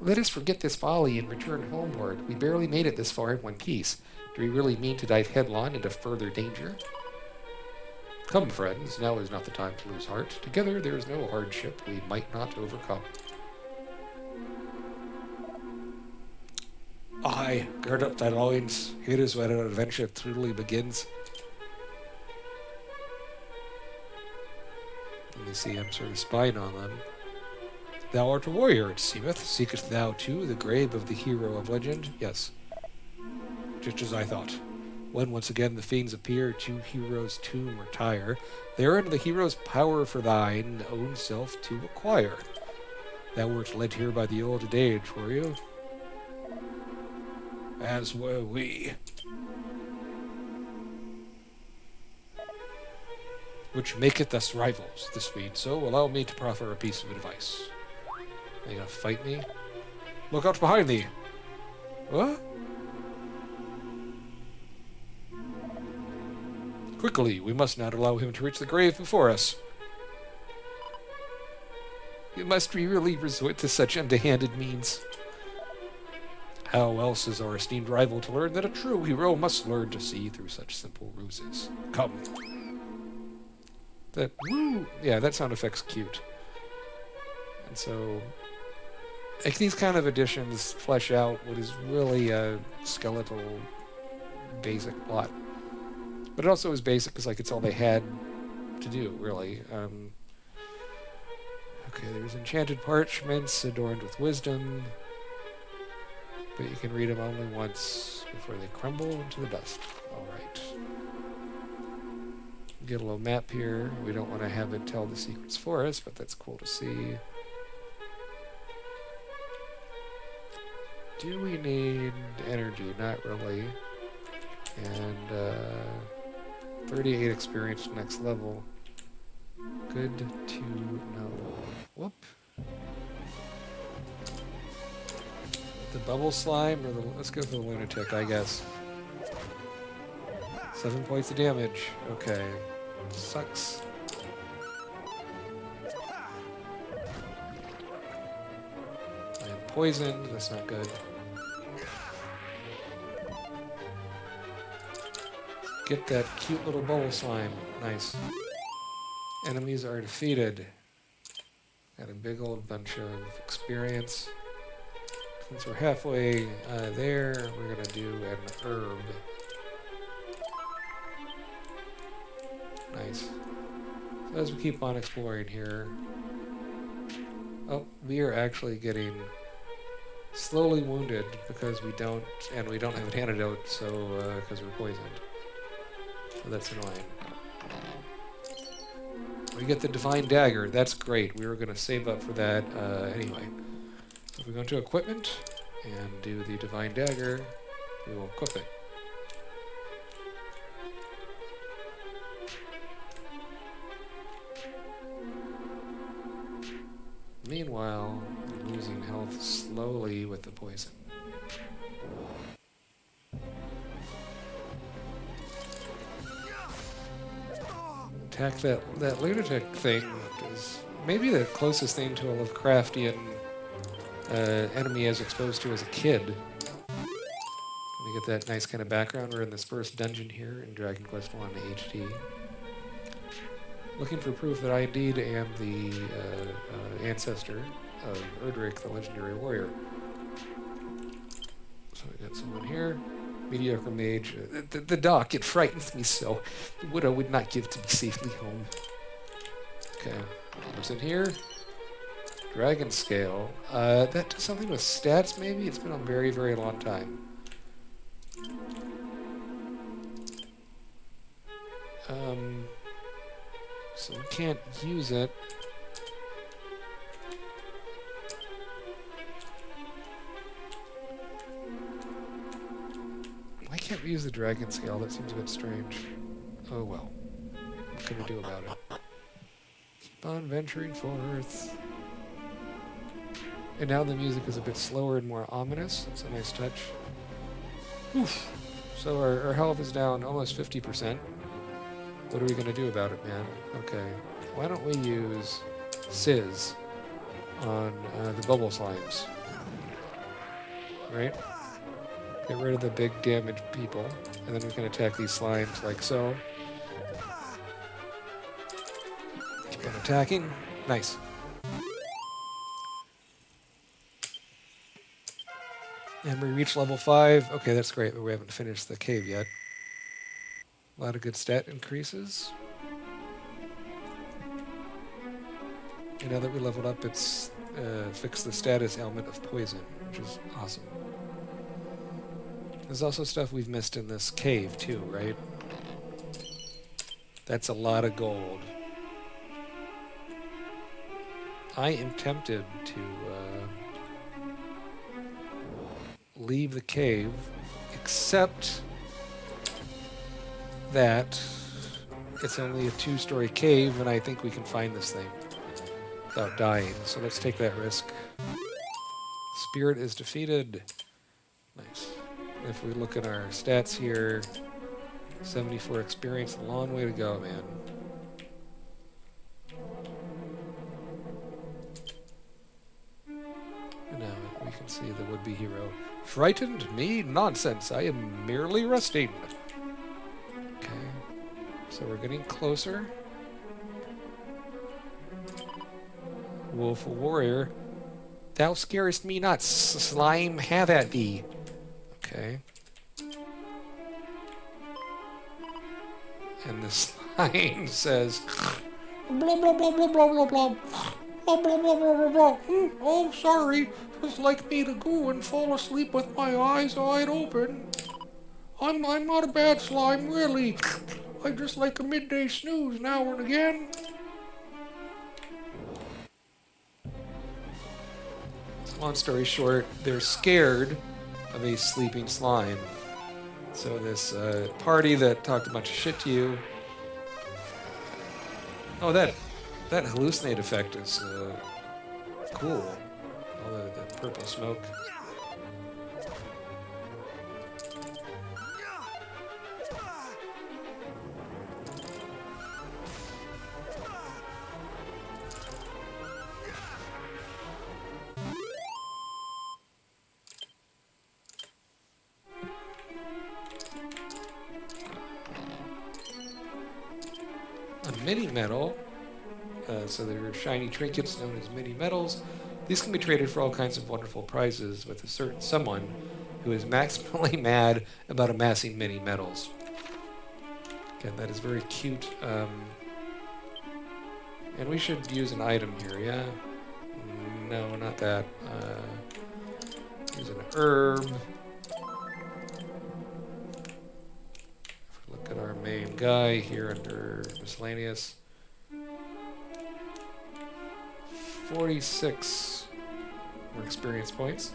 Let us forget this folly and return homeward. We barely made it this far in one piece. Do we really mean to dive headlong into further danger? Come, friends, now is not the time to lose heart. Together there is no hardship we might not overcome. Aye, gird up thy loins. Here is where our adventure truly begins. And you see him sort of spying on them. Thou art a warrior, it seemeth. Seekest thou, too, the grave of the hero of legend? Yes. Just as I thought. When once again the fiends appear, to hero's tomb retire. Therein the hero's power for thine own self to acquire. Thou wert led here by the old age, were you? As were we. Which maketh us rivals, the Swede. So allow me to proffer a piece of advice. Are you gonna fight me? Look out behind thee! What? Quickly, we must not allow him to reach the grave before us. Must we really resort to such underhanded means? How else is our esteemed rival to learn that a true hero must learn to see through such simple ruses? Come. That woo! Yeah, that sound effect's cute. And so, like, these kind of additions flesh out what is really a skeletal, basic plot. But it also is basic because, like, it's all they had to do, really. Okay, there's enchanted parchments adorned with wisdom, but you can read them only once before they crumble into the dust. All right. Get a little map here. We don't want to have it tell the secrets for us, but that's cool to see. Do we need energy? Not really. And 38 experience next level. Good to know. Whoop. The bubble slime or the... Let's go for the lunatic, I guess. 7 points of damage. Okay. Sucks. I am poisoned. That's not good. Get that cute little bubble slime. Nice. Enemies are defeated. Got a big old bunch of experience. Since we're halfway there, we're going to do an herb. Nice. So as we keep on exploring here... Oh, we are actually getting slowly wounded because we don't have an antidote, so because we're poisoned. So that's annoying. We get the Divine Dagger. That's great. We were going to save up for that anyway. So if we go into Equipment and do the Divine Dagger, we will equip it. Meanwhile, I'm losing health slowly with the poison. Attack that lunatic thing is maybe the closest thing to a Lovecraftian enemy I was exposed to as a kid. Let me get that nice kind of background. We're in this first dungeon here in Dragon Quest I HD. Looking for proof that I indeed am the ancestor of Erdrick, the legendary warrior. So we got someone here. Mediocre mage. The dock, it frightens me so. The widow would not give to be safely home. Okay. What's in here? Dragon Scale. That does something with stats, maybe? It's been a very, very long time. So we can't use it. Why can't we use the Dragon Scale? That seems a bit strange. Oh well. What can we do about it? Keep on venturing forth. And now the music is a bit slower and more ominous. That's a nice touch. Oof. So our health is down almost 50%. What are we going to do about it, man? Okay. Why don't we use Sizz on the bubble slimes? Right? Get rid of the big damaged people. And then we can attack these slimes like so. Keep on attacking. Nice. And we reach level 5. Okay, that's great, but we haven't finished the cave yet. A lot of good stat increases. And now that we leveled up, it's fixed the status ailment of poison, which is awesome. There's also stuff we've missed in this cave, too, right? That's a lot of gold. I am tempted to leave the cave, except that it's only a 2-story cave, and I think we can find this thing without dying. So let's take that risk. Spirit is defeated. Nice. If we look at our stats here, 74 experience, a long way to go, man. And now we can see the would-be hero. Frightened me? Nonsense. I am merely resting. Okay. So we're getting closer. Woeful warrior. Thou scarest me not, slime, have at thee. Okay. And the slime says, blah, blah, blah, blah, blah, blah, blah. Blah, blah, blah, blah, blah, blah. Oh, sorry. It's like me to go and fall asleep with my eyes wide open. I'm not a bad slime, really. I just like a midday snooze now and again. Long story short, they're scared of a sleeping slime. So this party that talked a bunch of shit to you. Oh, that hallucinate effect is cool. All the purple smoke. A mini medal. So there are shiny trinkets known as mini medals. These can be traded for all kinds of wonderful prizes with a certain someone who is maximally mad about amassing mini medals. Again, that is very cute. And we should use an item here, yeah? No, not that. Use an herb. If we look at our main guy here under miscellaneous. 46 more experience points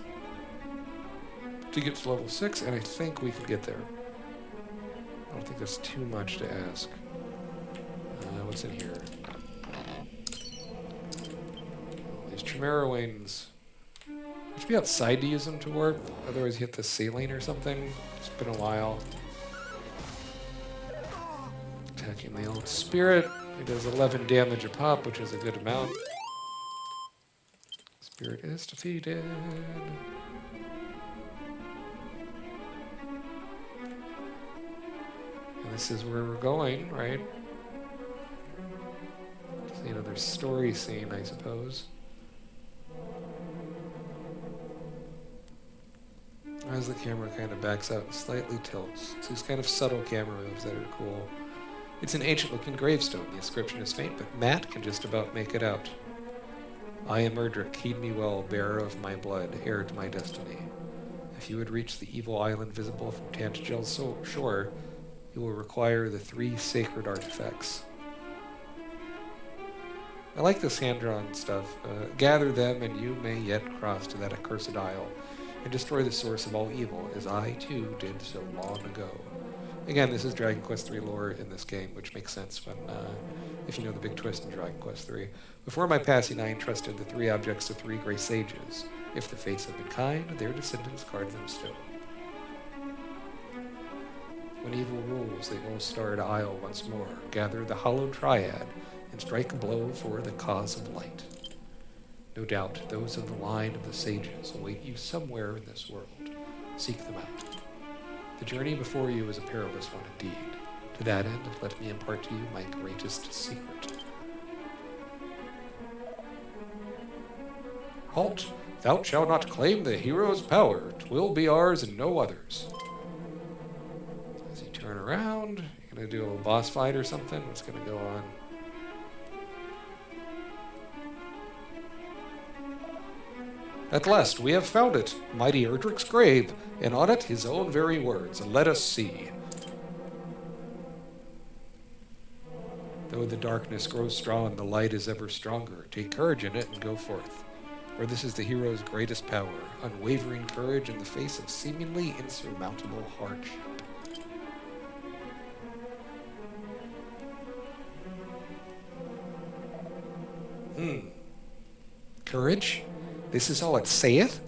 to get to level 6, and I think we can get there. I don't think that's too much to ask. What's in here? These Chimera wings. You should be outside to use them to work, otherwise you hit the ceiling or something. It's been a while. Attacking the old spirit. He does 11 damage a pop, which is a good amount. Spirit is defeated. And this is where we're going, right? See another story scene, I suppose. As the camera kind of backs out and slightly tilts. It's these kind of subtle camera moves that are cool. It's an ancient-looking gravestone. The inscription is faint, but Matt can just about make it out. I am Erdrick, heed me well, bearer of my blood, heir to my destiny. If you would reach the evil island visible from Tantgel's shore, you will require the 3 sacred artifacts. I like this hand-drawn stuff. Gather them, and you may yet cross to that accursed isle, and destroy the source of all evil, as I, too, did so long ago. Again, this is Dragon Quest III lore in this game, which makes sense when, if you know the big twist in Dragon Quest III. Before my passing, I entrusted the 3 objects to 3 great sages. If the fates have been kind, their descendants guard them still. When evil rules the ill-starred isle once more, gather the hallowed triad and strike a blow for the cause of light. No doubt those of the line of the sages await you somewhere in this world. Seek them out. The journey before you is a perilous one indeed. To that end, let me impart to you my greatest secret. Halt! Thou shalt not claim the hero's power. 'Twill be ours and no others. As you turn around, you're going to do a little boss fight or something. What's going to go on? At last we have found it, mighty Erdric's grave, and on it his own very words. Let us see. Though the darkness grows strong, the light is ever stronger. Take courage in it and go forth. For this is the hero's greatest power, unwavering courage in the face of seemingly insurmountable hardship. Courage? This is all it saith?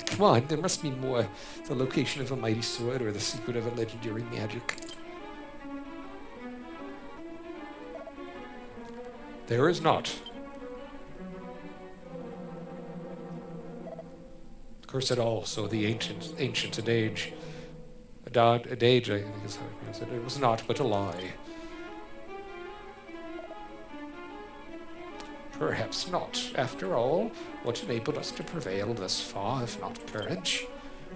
Come on, there must be more. The location of a mighty sword or the secret of a legendary magic. There is not. Curse it all, so the ancient adage, I think is how I pronounce it, it was not but a lie. Perhaps not. After all, what enabled us to prevail thus far, if not courage?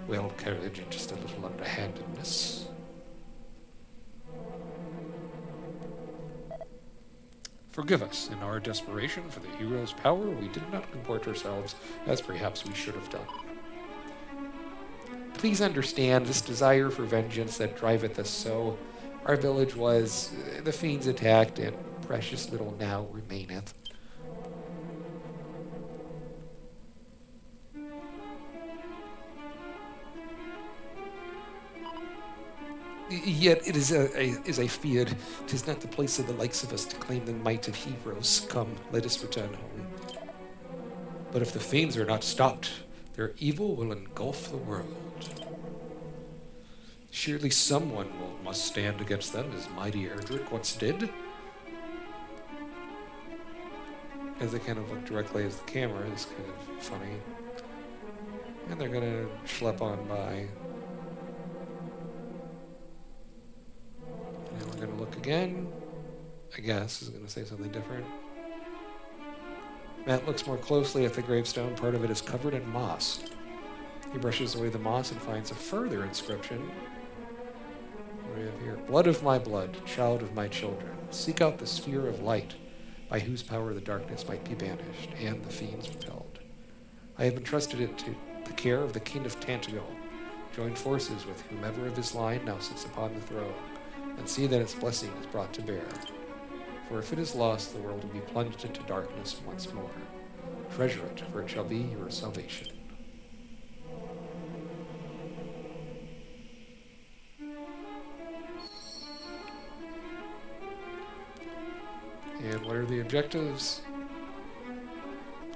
Well, courage and just a little underhandedness. Forgive us. In our desperation for the hero's power, we did not comport ourselves as perhaps we should have done. Please understand this desire for vengeance that driveth us so. Our village was the fiends attacked, and precious little now remaineth. Yet it is I feared, 'tis not the place of the likes of us to claim the might of heroes. Come, let us return home. But if the fiends are not stopped, their evil will engulf the world. Surely someone must stand against them, as mighty Erdrick once did. As they kind of look directly at the camera, it's kind of funny. And they're gonna schlep on by. And we're gonna look again. I guess is gonna say something different. Matt looks more closely at the gravestone. Part of it is covered in moss. He brushes away the moss and finds a further inscription. What do we have here? Blood of my blood, child of my children. Seek out the sphere of light, by whose power the darkness might be banished, and the fiends repelled. I have entrusted it to the care of the king of Tantagal. Join forces with whomever of his line now sits upon the throne, and see that its blessing is brought to bear. For if it is lost, the world will be plunged into darkness once more. Treasure it, for it shall be your salvation. And what are the objectives?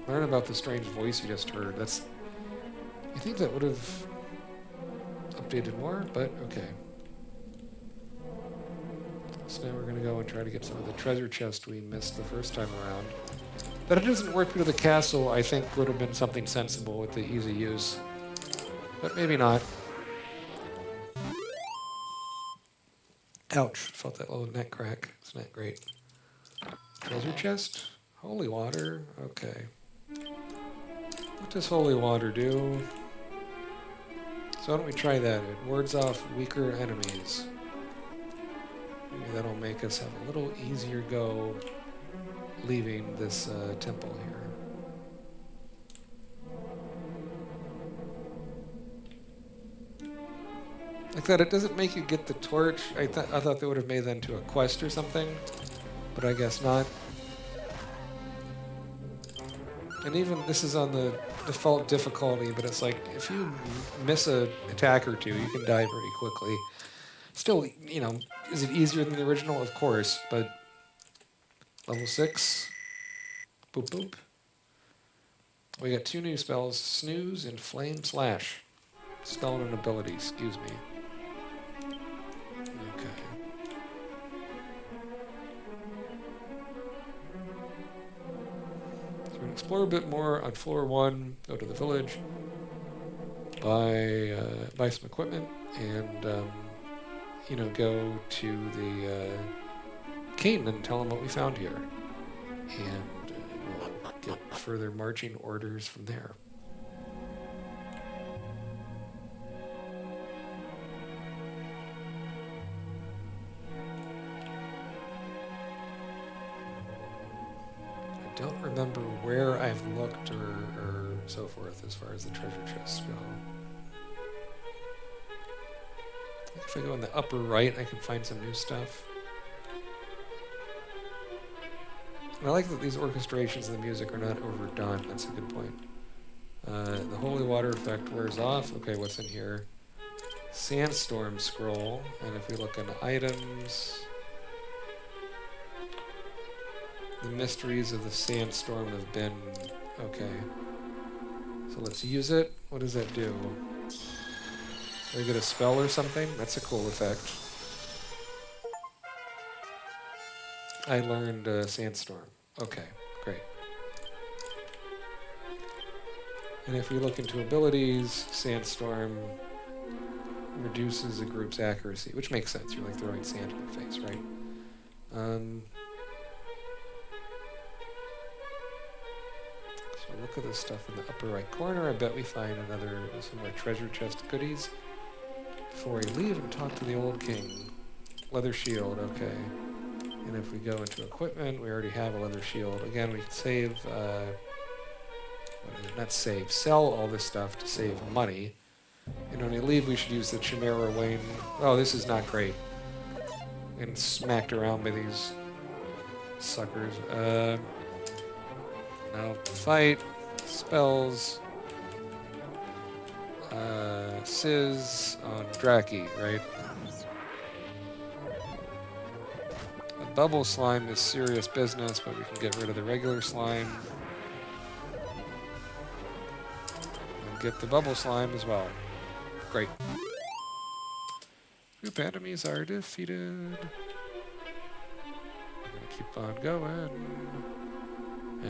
Learn about the strange voice you just heard. I think that would have updated more, but okay. So now we're going to go and try to get some of the treasure chest we missed the first time around. That it doesn't work through the castle, I think, would have been something sensible with the easy use. But maybe not. Ouch, felt that little neck crack. It's not great. Treasure chest? Holy water? Okay. What does holy water do? So why don't we try that? It wards off weaker enemies. Maybe that'll make us have a little easier go leaving this temple here. Like that, it doesn't make you get the torch. I thought they would have made that into a quest or something, but I guess not. And even this is on the default difficulty, but it's like if you miss an attack or two, you can die pretty quickly. Still, you know, is it easier than the original? Of course, but level 6. Boop boop. We got 2 new spells, Snooze and Flame Slash. Spell and ability, excuse me. explore a bit more on floor 1, go to the village, buy some equipment, and go to the king and tell him what we found here, and we'll get further marching orders from there. I don't remember where I've looked or so forth as far as the treasure chests go. If I go in the upper right, I can find some new stuff. And I like that these orchestrations of the music are not overdone. That's a good point. The holy water effect wears off. Okay, what's in here? Sandstorm scroll. And if we look into items, the mysteries of the sandstorm have been... Okay. So let's use it. What does that do? Do I get a spell or something? That's a cool effect. I learned Sandstorm. Okay, great. And if we look into abilities, Sandstorm reduces a group's accuracy, which makes sense. You're like throwing sand in their face, right? So look at this stuff in the upper right corner. I bet we find some more treasure chest goodies. Before we leave and talk to the old king. Leather shield, okay. And if we go into equipment, we already have a leather shield. Again, we can save, sell all this stuff to save money. And when we leave, we should use the Chimera Wayne. Oh, this is not great. Getting smacked around by these suckers. Now, fight, spells, Sizz on Draki, right? The bubble slime is serious business, but we can get rid of the regular slime. And get the bubble slime as well. Great. Group enemies are defeated. We're gonna keep on going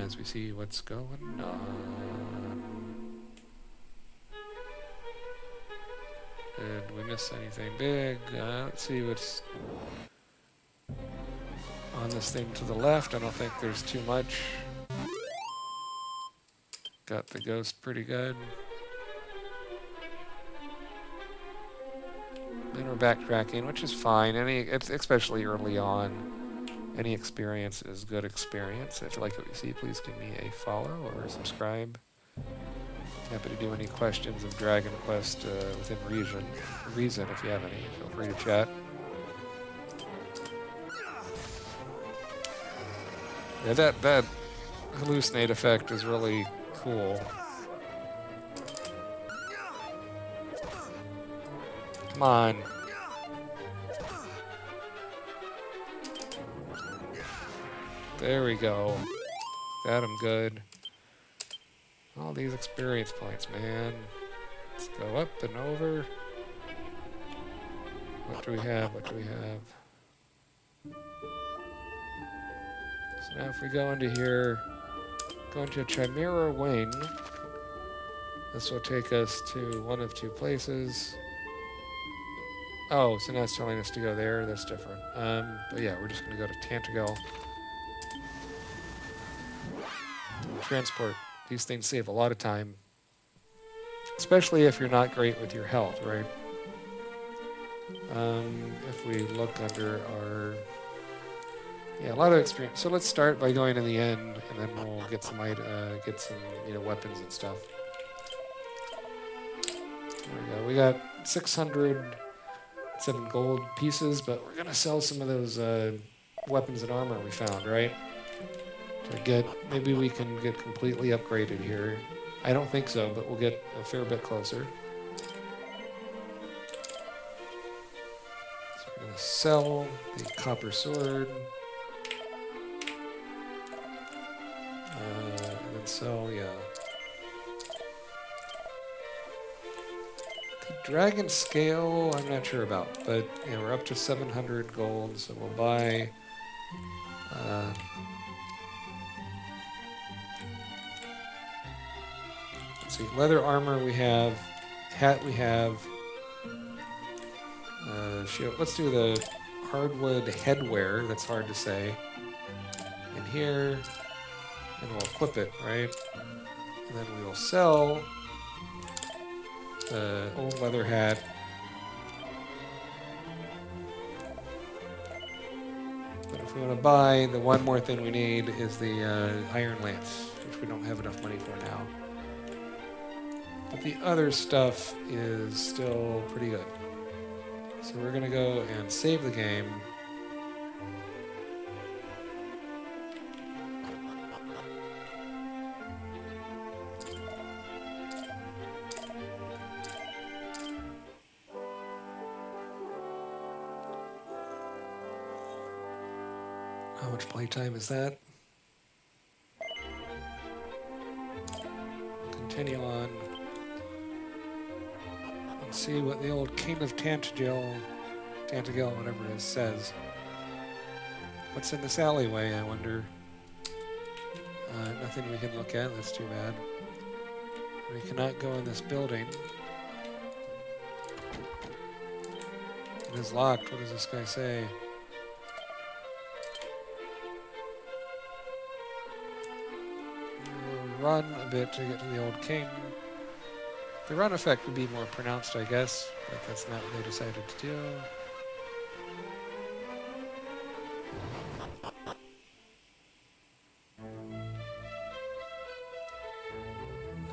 as we see what's going on. Did we miss anything big? Let's see what's on this thing to the left. I don't think there's too much. Got the ghost pretty good. Then we're backtracking, which is fine. Especially early on, any experience is good experience. If you like what you see, please give me a follow or subscribe. Happy to do any questions of Dragon Quest within reason. If you have any, feel free to chat. Yeah, that hallucinate effect is really cool. Come on. There we go. Got him good. All these experience points, man. Let's go up and over. What do we have? What do we have? So now if we go into here, go into Chimera Wayne, this will take us to one of two places. Oh, so now it's telling us to go there. That's different. But yeah, we're just going to go to Tantegel. Transport. These things save a lot of time, especially if you're not great with your health, right? If we look under our... Yeah, a lot of experience. So let's start by going in the end, and then we'll get some weapons and stuff. There we go. We got 607 gold pieces, but we're gonna sell some of those weapons and armor we found, right? Maybe we can get completely upgraded here. I don't think so, but we'll get a fair bit closer. So we're gonna sell the copper sword. And then sell, yeah. The dragon scale, I'm not sure about, but yeah, we're up to 700 gold, so we'll buy Let's see, leather armor we have, hat we have. Shield. Let's do the hardwood headwear. That's hard to say. In here, and we'll equip it, right? And then we will sell the old leather hat. But if we want to buy, the one more thing we need is the iron lance, which we don't have enough money for now. But the other stuff is still pretty good. So we're going to go and save the game. How much playtime is that? Continue on. Let's see what the old King of Tantagel, whatever it is, says. What's in this alleyway, I wonder? Nothing we can look at, that's too bad. We cannot go in this building. It is locked, what does this guy say? We'll run a bit to get to the old king. The run effect would be more pronounced, I guess, but that's not what they decided to do.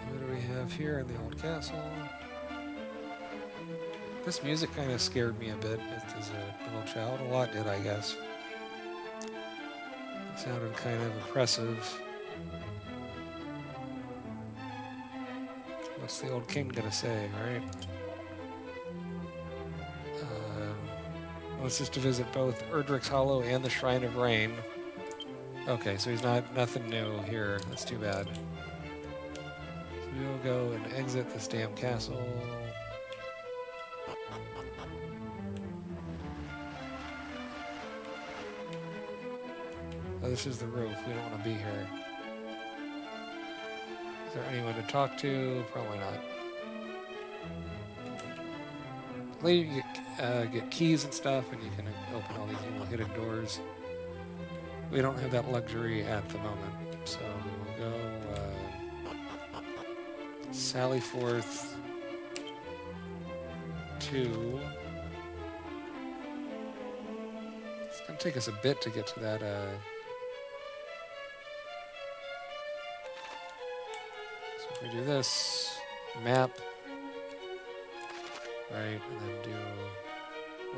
What do we have here in the old castle? This music kind of scared me a bit as a little child. A lot did, I guess. It sounded kind of oppressive. What's the old king gonna say, right? It's just to visit both Erdrick's Hollow and the Shrine of Rain. Okay, so he's nothing new here. That's too bad. So we'll go and exit this damn castle. Oh, this is the roof. We don't want to be here. Is there anyone to talk to? Probably not. Later you get keys and stuff, and you can open all these little hidden doors. We don't have that luxury at the moment, so we'll go sally forth to... It's going to take us a bit to get to that... We do this, map, right, and then do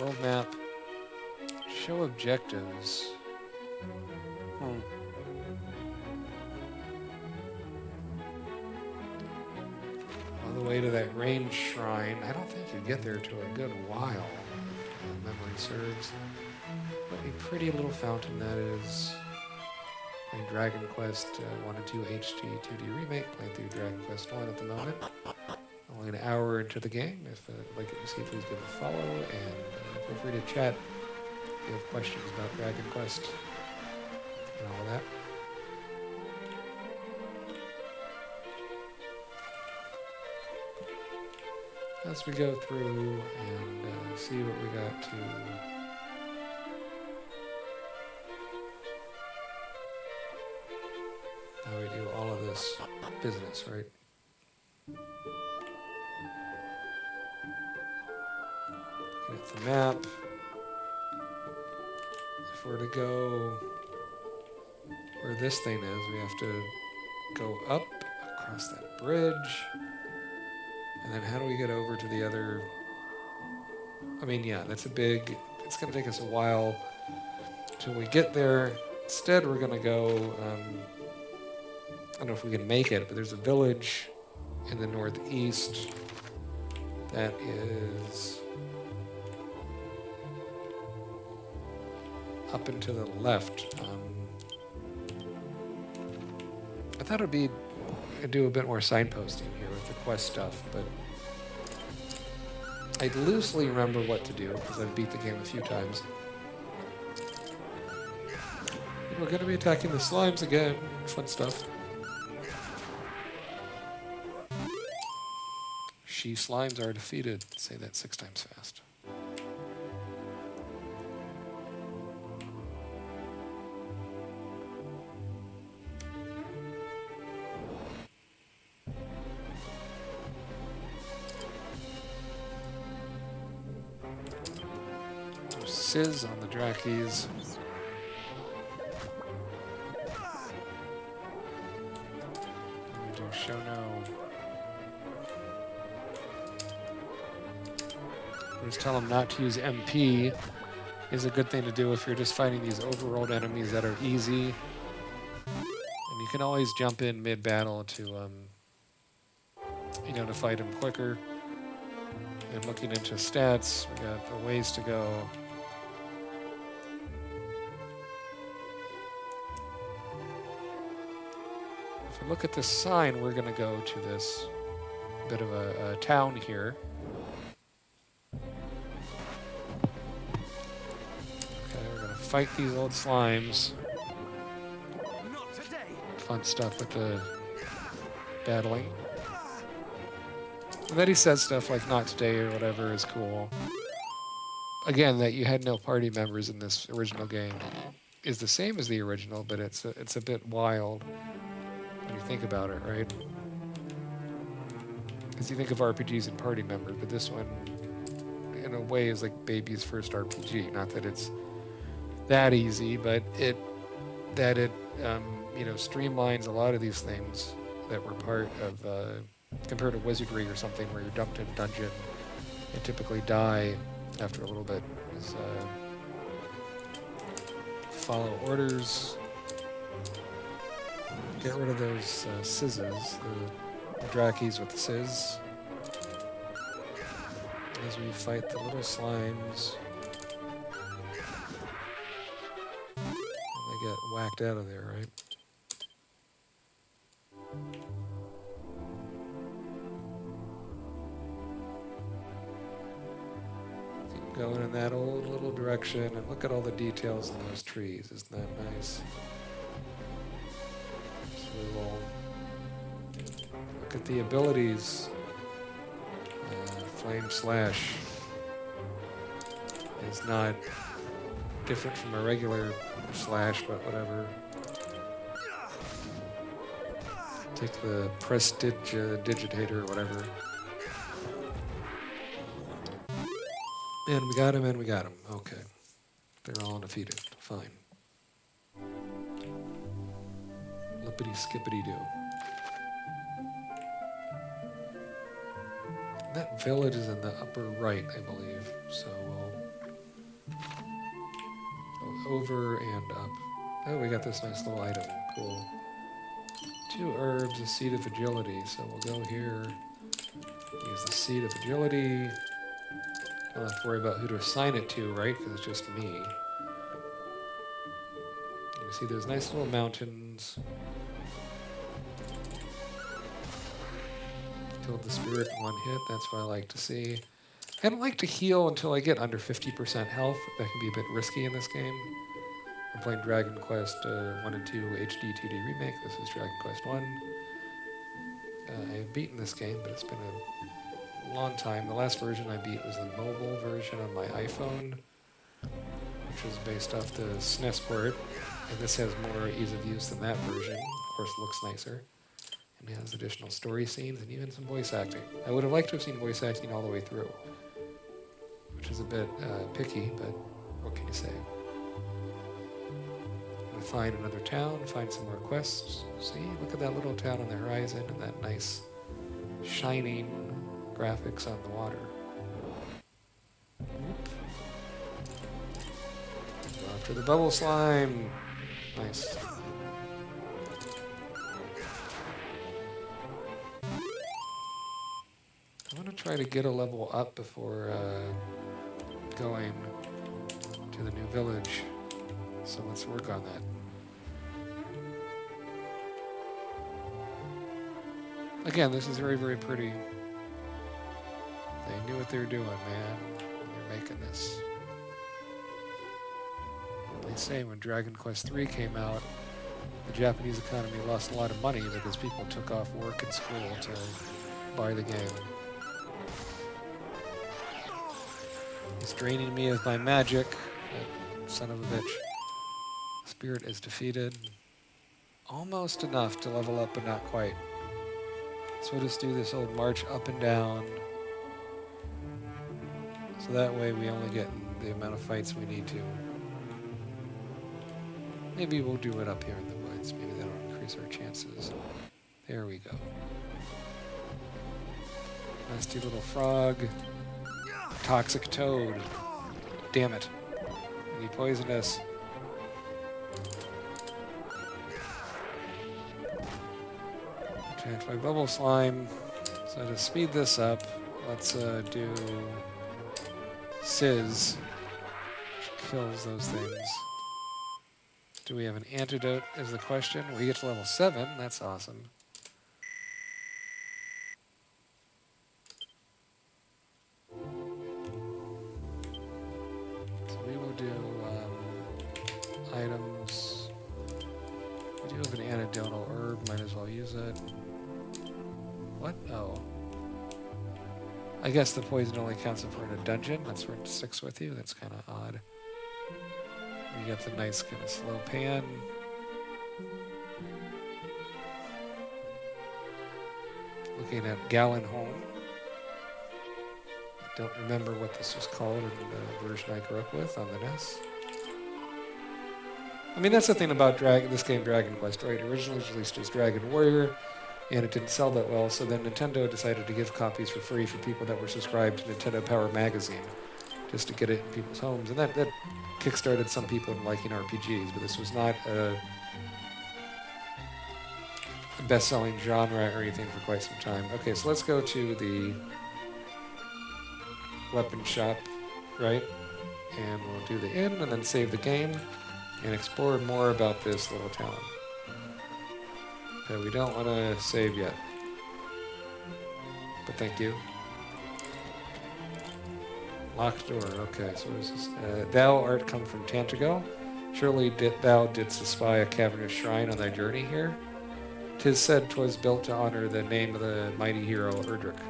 world map, show objectives. On the way to that range shrine, I don't think you get there to a good while, if memory serves. What a pretty little fountain that is. Playing Dragon Quest 1 and 2 HD-2D Remake, playing through Dragon Quest 1 at the moment. Only an hour into the game. If you'd like to see, please give it a follow, and feel free to chat if you have questions about Dragon Quest and all that. As we go through and see what we got to... How we do all of this business, right? Looking at the map. If we're to go where this thing is, we have to go up across that bridge. And then how do we get over to the other... I mean, yeah, that's a big... It's going to take us a while till we get there. Instead, we're going to go... I don't know if we can make it, but there's a village in the northeast that is up and to the left. I thought I'd do a bit more signposting here with the quest stuff, but I loosely remember what to do because I've beat the game a few times. And we're going to be attacking the slimes again. Fun stuff. She slimes are defeated. Say that 6 times fast. There's Sizz on the Drakis. We do Shono. Just tell them not to use MP is a good thing to do if you're just fighting these overworld enemies that are easy. And you can always jump in mid-battle to, you know, to fight them quicker. And looking into stats, we got a ways to go. If we look at this sign, we're going to go to this bit of a town here. Fight these old slimes. Fun stuff with the battling. And then he says stuff like "not today" or whatever is cool. Again, that you had no party members in this original game is the same as the original, but it's a bit wild when you think about it, right? Because you think of RPGs and party members, but this one, in a way, is like baby's first RPG. Not that it's that easy, but it you know, streamlines a lot of these things that were part of compared to wizardry or something where you're dumped in a dungeon and typically die after a little bit. Is follow orders, get rid of those Sizzes, the Drakis with the Sizz, as we fight the little slimes. Get whacked out of there, right? Keep going in that old little direction, and look at all the details in those trees. Isn't that nice? So we'll look at the abilities. Flame Slash is not different from a regular slash, but whatever. Take the Prestidigitator or whatever. And we got him, and we got him. Okay. They're all defeated. Fine. Lippity skippity do. That village is in the upper right, I believe. So we'll go over and up. Oh, we got this nice little item. Cool. 2 herbs, a seed of agility. So we'll go here. Use the seed of agility. Don't have to worry about who to assign it to, right? Because it's just me. You see those nice little mountains. Killed the spirit in 1 hit. That's what I like to see. I don't like to heal until I get under 50% health. That can be a bit risky in this game. I'm playing Dragon Quest 1 and 2 HD-2D Remake. This is Dragon Quest 1. I've beaten this game, but it's been a long time. The last version I beat was the mobile version on my iPhone, which was based off the SNES port. And this has more ease of use than that version. Of course, it looks nicer. And it has additional story scenes and even some voice acting. I would have liked to have seen voice acting all the way through, which is a bit picky, but what can you say? I'm gonna find another town, find some more quests. See, look at that little town on the horizon and that nice shining graphics on the water. Oop. Go after the bubble slime. Nice. I'm going to try to get a level up before going to the new village. So let's work on that. Again, this is very, very pretty. They knew what they were doing, man, when they're making this. They say when Dragon Quest III came out, the Japanese economy lost a lot of money because people took off work and school to buy the game. He's draining me of my magic. That son of a bitch. Spirit is defeated. Almost enough to level up, but not quite. So we'll just do this old march up and down. So that way we only get the amount of fights we need to. Maybe we'll do it up here in the woods. Maybe that'll increase our chances. There we go. Nasty little frog. Toxic toad. Damn it. And he poisoned us. Attacked by bubble slime. So to speed this up, let's do Sizz, which kills those things. Do we have an antidote is the question. We get to level 7. That's awesome. So we will do items. We do have an antidotal herb. Might as well use it. What? Oh. I guess the poison only counts if we're in a dungeon. That's where it sticks with you. That's kind of odd. You got the nice kind of slow pan. Looking at Gallon Home. I don't remember what this was called in the version I grew up with on the NES. I mean, that's the thing about this game, Dragon Quest, right? Originally it was released as Dragon Warrior, and it didn't sell that well, so then Nintendo decided to give copies for free for people that were subscribed to Nintendo Power Magazine, just to get it in people's homes. And that kickstarted some people in liking RPGs, but this was not a best-selling genre or anything for quite some time. Okay, so let's go to the weapon shop, right? And we'll do the inn and then save the game and explore more about this little town. Okay, we don't want to save yet, but thank you. Locked door. Okay, so what is this? Thou art come from Tantago. Surely thou didst espy a cavernous shrine on thy journey here. 'Tis said 'twas built to honor the name of the mighty hero Erdrick.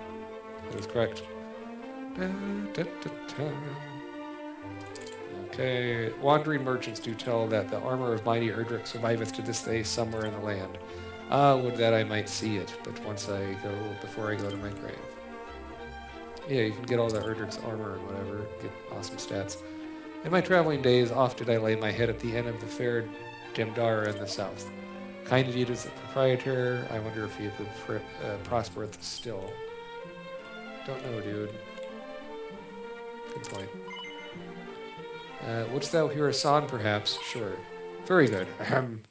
That is correct. Da, da, da, da. Okay, wandering merchants do tell that the armor of mighty Erdrick surviveth to this day somewhere in the land. Ah, would that I might see it, but before I go to my grave. Yeah, you can get all the Erdrick's armor and whatever, get awesome stats. In my traveling days, oft did I lay my head at the end of the fair Demdara in the south. Kind indeed is the proprietor. I wonder if he prospereth still. Don't know, dude. Good point. Wouldst thou hear a song, perhaps? Sure. Very good. Ahem.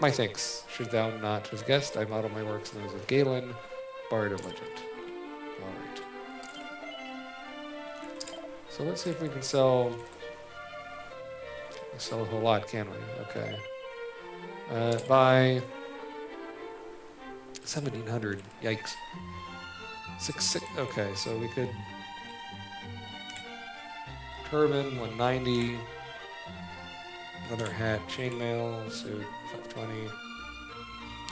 My thanks. Should thou not have guessed, I model my works on those of Galen, Bard of Legend. Alright. So let's see if we can sell a whole lot, can we? Okay. Buy 1,700. Yikes. 6. Okay, so we could turban 190. Another hat, chainmail, suit 520.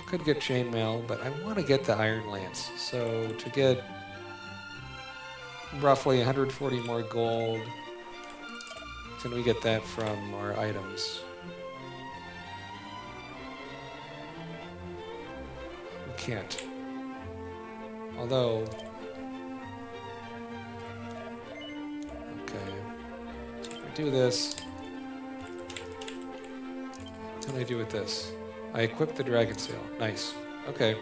Could get chainmail, but I want to get the iron lance. So to get roughly 140 more gold, can we get that from our items? We can't. Although, okay, if we do this. What can I do with this? I equip the dragon sail. Nice. Okay.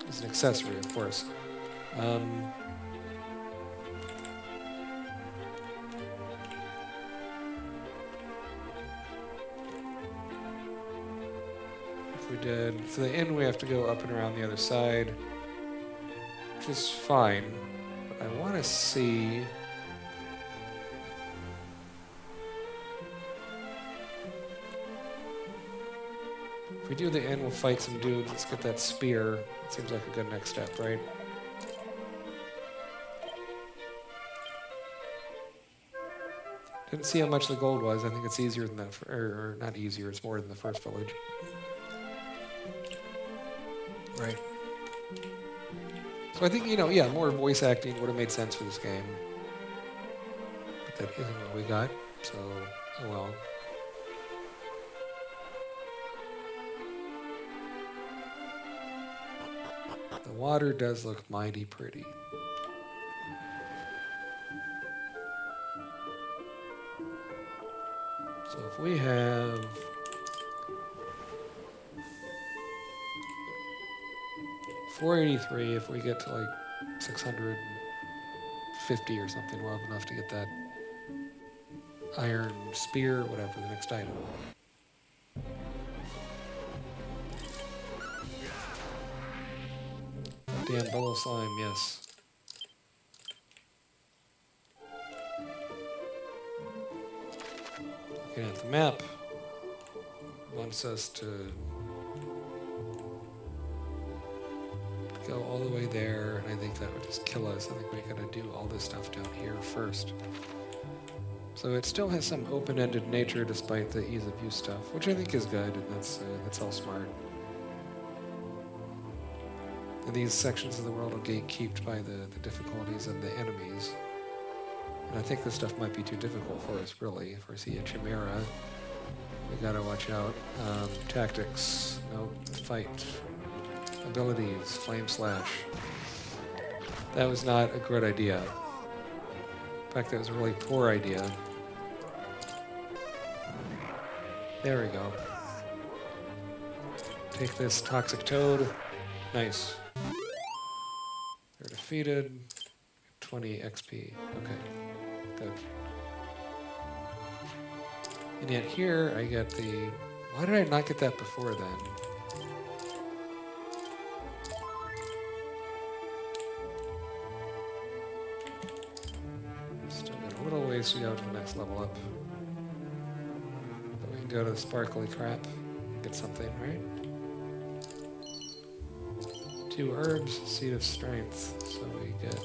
It's an accessory, of course. If we did... For the inn, we have to go up and around the other side, which is fine. But I want to see... If we do the inn, we'll fight some dudes. Let's get that spear. It seems like a good next step, right? Didn't see how much the gold was. I think it's easier than that, or not easier, it's more than the first village. Right. So I think, yeah, more voice acting would have made sense for this game. But that isn't what we got, so, oh well. The water does look mighty pretty. So if we have 483, if we get to like 650 or something, we'll have enough to get that iron spear, whatever, the next item. Damn bubble slime, yes. Looking at the map, wants us to go all the way there, and I think that would just kill us. I think we gotta do all this stuff down here first. So it still has some open-ended nature despite the ease of use stuff, which I think is good, and that's all smart. And these sections of the world are gatekept by the difficulties of the enemies. And I think this stuff might be too difficult for us, really. If we see a chimera, we gotta watch out. Tactics, no, fight. Abilities, flame slash. That was not a good idea. In fact, that was a really poor idea. There we go. Take this toxic toad. Nice. They're defeated. 20 XP. Okay. Good. And yet here I get the... Why did I not get that before then? Still got a little ways to go to the next level up. But we can go to the sparkly crap and get something, right? 2 herbs, seed of strength. So we get...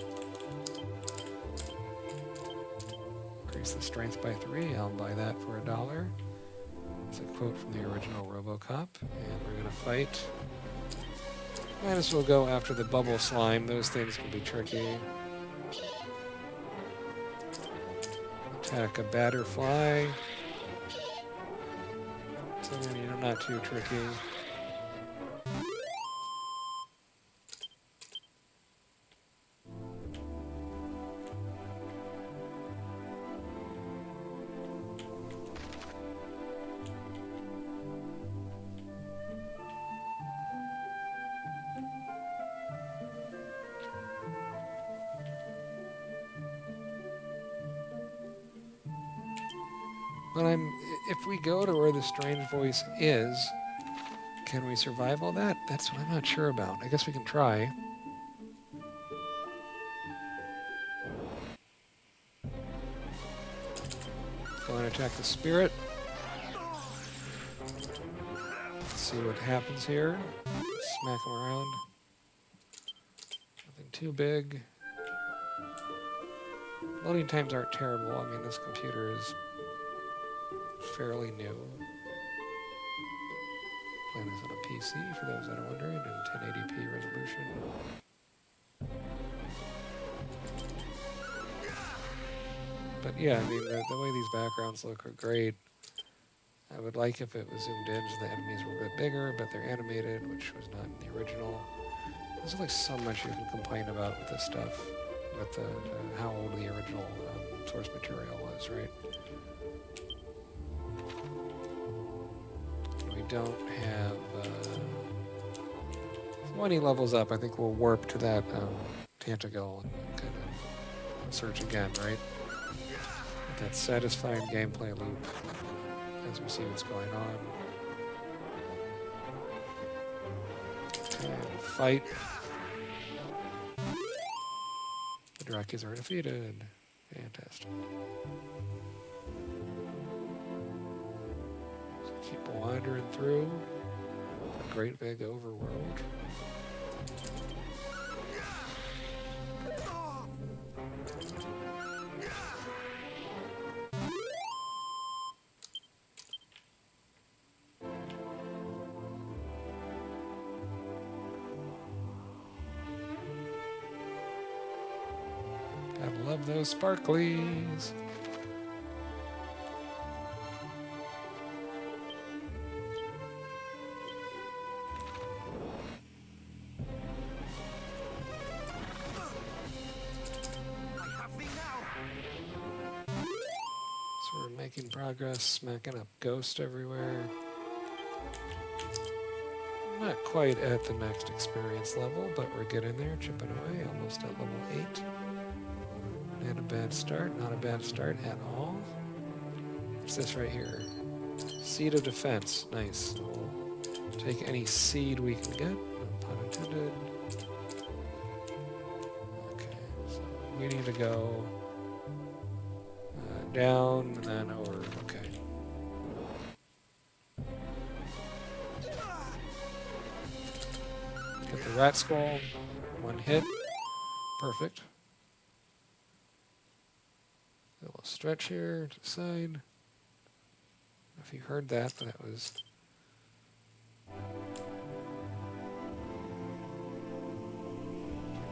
Increase the strength by 3. I'll buy that for $1. It's a quote from the original RoboCop. And we're going to fight. Might as well go after the bubble slime. Those things can be tricky. Attack a batterfly. So then, not too tricky. But if we go to where the strange voice is, can we survive all that? That's what I'm not sure about. I guess we can try. Go and attack the spirit. Let's see what happens here. Smack him around. Nothing too big. Loading times aren't terrible. I mean, this computer is fairly new. Playing this on a PC, for those that are wondering, in 1080p resolution. But yeah, I mean, the way these backgrounds look are great. I would like if it was zoomed in so the enemies were a bit bigger, but they're animated, which was not in the original. There's only so much you can complain about with this stuff, with how old the original source material was, right? We don't have... when he levels up, I think we'll warp to that tentacle and kind of search again, right? That satisfying gameplay loop as we see what's going on. And fight. The Drakis are defeated. Fantastic. So keep wandering through a great big overworld. Gotta love those sparklies. So we're making progress, smacking up ghost everywhere. Not quite at the next experience level, but we're getting there, chipping away, almost at level 8. Not a bad start, not a bad start at all. What's this right here? Seed of Defense, nice. We'll take any seed we can get, no pun intended. Okay, so we need to go down and then over, okay. Get the rat skull, one hit, perfect. A little stretch here to the side. I don't know if you heard that, but that was trying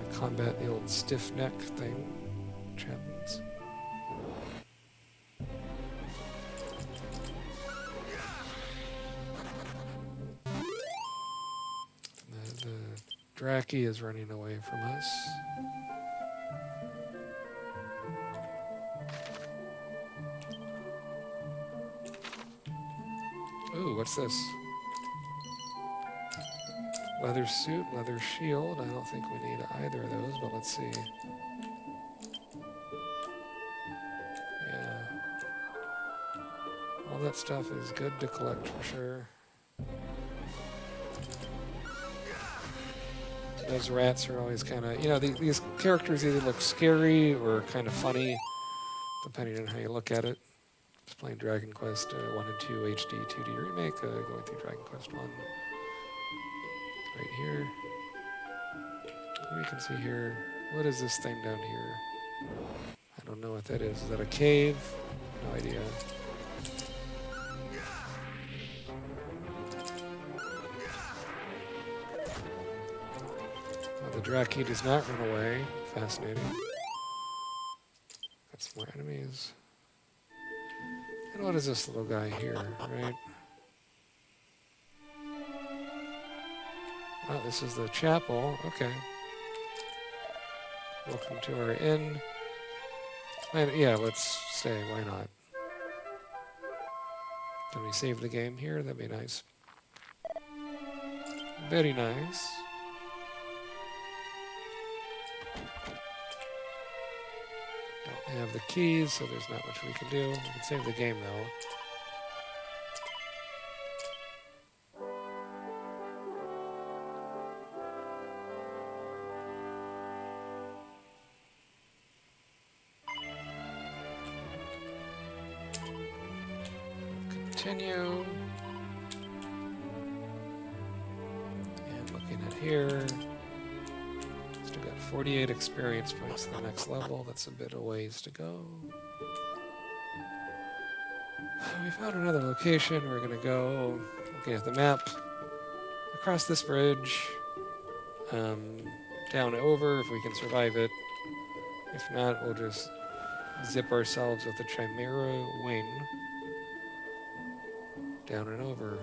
to combat the old stiff neck thing, which happens. The Draki is running away from us. Ooh, what's this? Leather suit, leather shield. I don't think we need either of those, but let's see. Yeah. All that stuff is good to collect for sure. Those rats are always kind of, you know, these characters either look scary or kind of funny, depending on how you look at it. Just playing Dragon Quest 1 and 2 HD-2D Remake, going through Dragon Quest 1. Right here. We can see here, what is this thing down here? I don't know what that is. Is that a cave? No idea. The Draki does not run away. Fascinating. Got some more enemies. And what is this little guy here, right? Oh, this is the chapel. Okay. Welcome to our inn. And yeah, let's stay. Why not? Can we save the game here? That'd be nice. Very nice. Don't have the keys, so there's not much we can do. We can save the game though. Continue. And looking at here. Still got 48 experience points to the next level. That's a bit of ways to go. We found another location. We're going to go, looking at the map, across this bridge, down over if we can survive it. If not, we'll just zip ourselves with the Chimera wing. Down and over.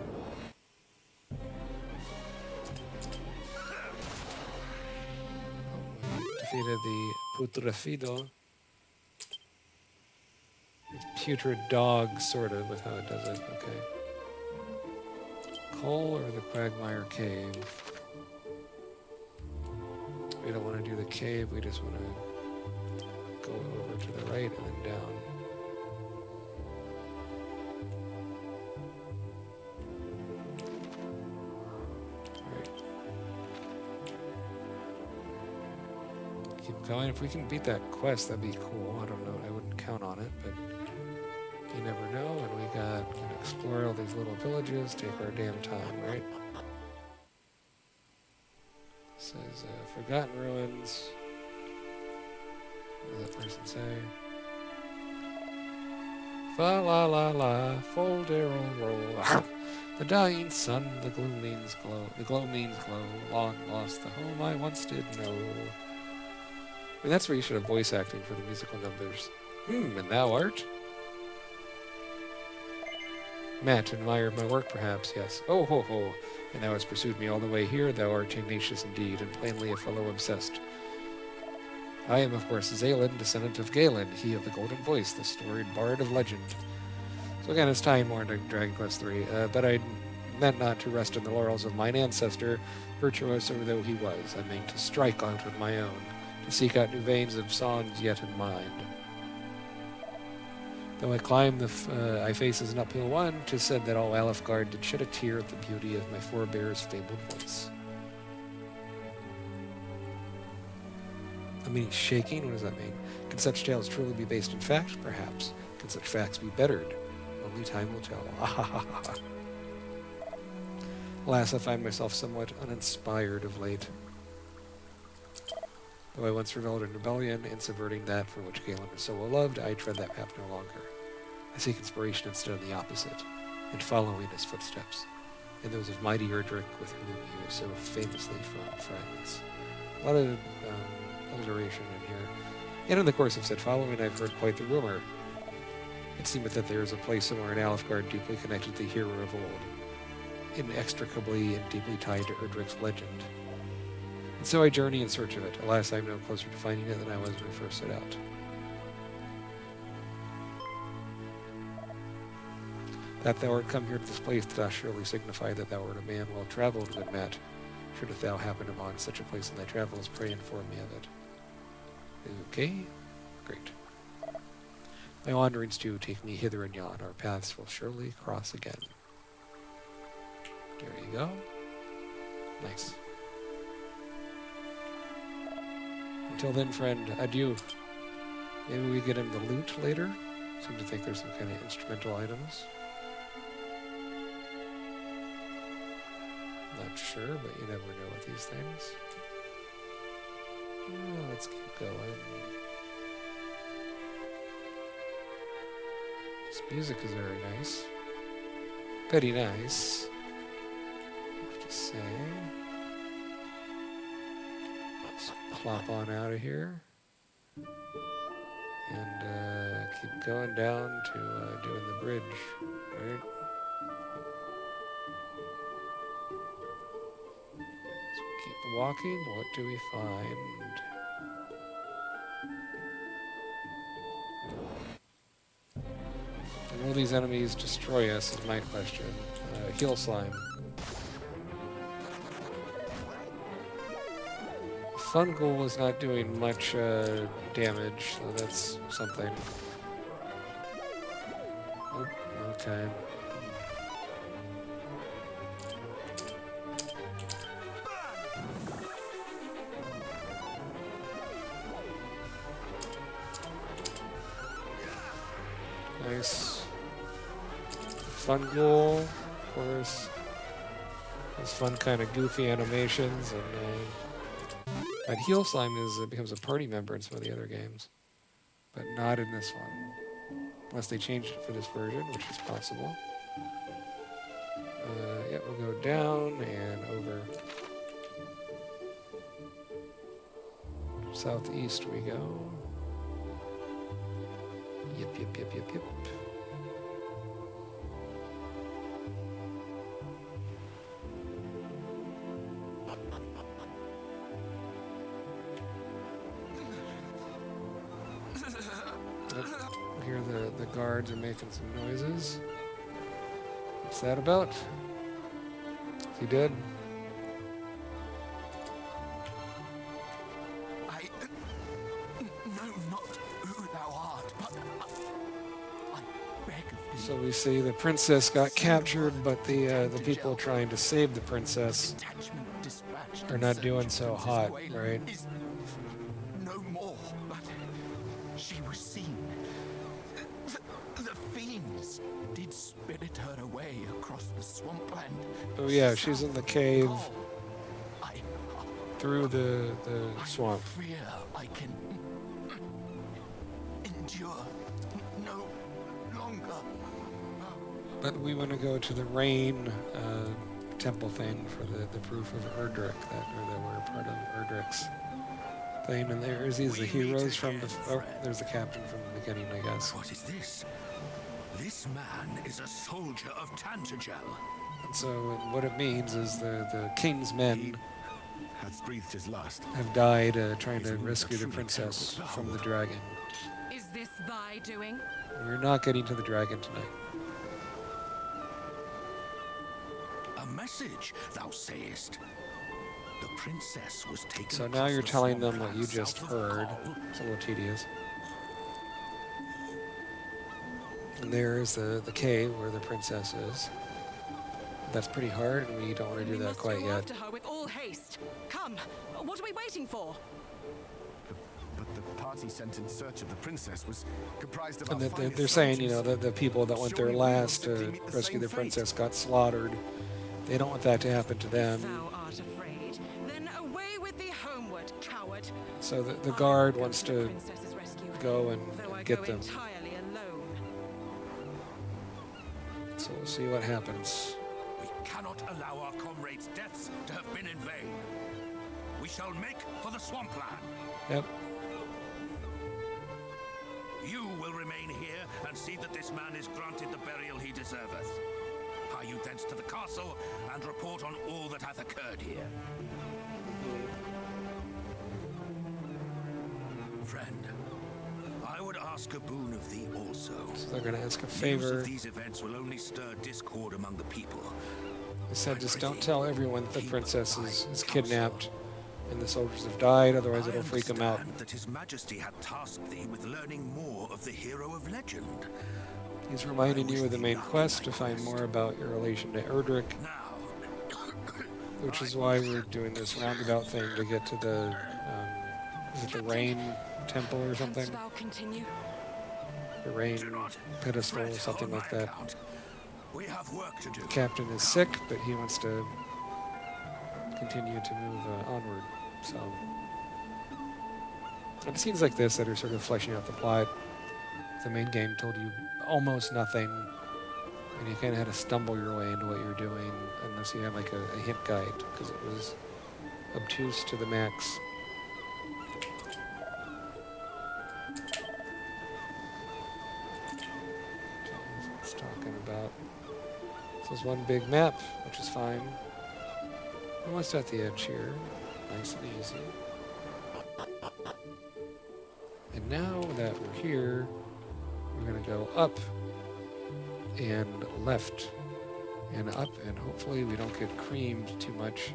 Defeated the Putrefido. Putrid dog, sort of, with how it does it. Okay. Coal or the Quagmire Cave? We don't want to do the cave, we just want to go over to the right and then down. Going. If we can beat that quest, that'd be cool. I don't know. I wouldn't count on it, but you never know. And we got to explore all these little villages, take our damn time, right? It says Forgotten Ruins. What does that person say? Fa la la la, full darrow roll. The dying sun, the gloom means glow. The glow means glow. Long lost the home I once did know. I mean, that's where you should have voice acting for the musical numbers. And thou art? Matt admired my work, perhaps, yes. Oh, ho, ho. And thou hast pursued me all the way here. Thou art tenacious indeed, and plainly a fellow obsessed. I am, of course, Zalen, descendant of Galen, he of the golden voice, the storied bard of legend. So again, it's tying more into Dragon Quest III, but I meant not to rest in the laurels of mine ancestor, virtuoso though he was. I meant to strike out with my own, to seek out new veins of songs yet in mind. Though I climb I face as an uphill one, 'tis said that all Alefgard did shed a tear at the beauty of my forebear's fabled voice. I mean, he's shaking? What does that mean? Can such tales truly be based in fact? Perhaps. Can such facts be bettered? Only time will tell. Alas, I find myself somewhat uninspired of late. Though I once reveled in rebellion and subverting that for which Galen was so well loved, I tread that path no longer. I seek inspiration instead of the opposite, and follow in his footsteps, and those of mighty Erdrick with whom he was so famously firm friends. A lot of alliteration in here. And in the course of said following, I've heard quite the rumor. It seemeth that there is a place somewhere in Alefgard deeply connected to the hero of old, inextricably and deeply tied to Erdrick's legend. And so I journey in search of it. Alas, I am no closer to finding it than I was when I first set out. That thou art come here to this place doth surely signify that thou art a man well-travelled, good Matt. Shouldst thou happen upon such a place in thy travels, pray inform me of it. Okay, great. My wanderings too take me hither and yon. Our paths will surely cross again. There you go. Nice. Until then, friend, adieu. Maybe we get him the loot later. Seem to think there's some kind of instrumental items. Not sure, but you never know with these things. Oh, let's keep going. This music is very nice. Very nice, I have to say. Let's plop on out of here. And keep going down to doing the bridge, right? So keep walking. What do we find? And will these enemies destroy us is my question. Heal slime. Fungal is not doing much damage, so that's something. Oh, okay. Nice. Fungal, of course. Those fun kind of goofy animations and that heal slime becomes a party member in some of the other games, but not in this one, unless they changed it for this version, which is possible. Yeah, we'll go down and over. Southeast we go. Yep. Here the guards are making some noises. What's that about? Is he dead? I know not who thou art, but I beg of thee. So we see the princess got captured, but the people trying to save the princess are not doing so hot, right? No more, but she was seen. The fiends did spirit her away across the swampland. Oh yeah, she's in the cave I through the swamp. fear I can endure no longer. But we want to go to the rain temple thing for the proof of Erdrick, that we're part of Erdrick's thing, and there's these the heroes from the... Oh, there's the captain from the beginning, I guess. What is this? This man is a soldier of Tantagel. And so what it means is the king's men Hath breathed his last. have died trying to rescue the princess from the dragon. Is this thy doing? We're not getting to the dragon tonight. A message, thou sayest. The princess was taken. So now across you're the telling them swampland what you just south of heard. Gaul. It's a little tedious. And there is the cave where the princess is. That's pretty hard, and we don't want to do We that must quite go yet. after her with all haste. Come, what are we waiting for? But the party sent in search of the princess was comprised of And our that finest they're saying, you know, soldiers. the people that went there Surely we will last simply to meet the rescue same the fate. princess got slaughtered. They don't want that to happen to them. Thou art afraid. Then away with thee homeward, coward. So the I guard will go wants the to princess's rescue, go and though I get go them. entirely alone. So we'll see what happens. We cannot allow our comrades' deaths to have been in vain. We shall make for the swampland. Yep. You will remain here and see that this man is granted the burial he deserveth. Hie you thence to the castle and report on all that hath occurred here. Friend, I would ask a boon of thee also. So they're going to ask a News favor. of these events will only stir discord among the people. They said I just pray don't thee, tell everyone that the keep princess thy is counsel. kidnapped and the soldiers have died, otherwise I it'll freak them out. understand that His Majesty had tasked thee with learning more of the hero of legend. He's reminding I you wish of the thee main luck in quest thy to find quest. more about your relation to Erdrick, Now, which is why we're doing this roundabout thing to get to the, is it the Rain Temple or something? Canst thou continue? The Rain do not Pedestal or fret something on like my that. account. We have work to do. The captain is sick, but he wants to continue to move onward, so... And it seems like this that are sort of fleshing out the plot. The main game told you almost nothing, and you kind of had to stumble your way into what you're doing unless you had like a hint guide, because it was obtuse to the max. It's talking about... This is one big map, which is fine. Almost at the edge here. Nice and easy. And now that we're here, we're going to go up and left and up, and hopefully we don't get creamed too much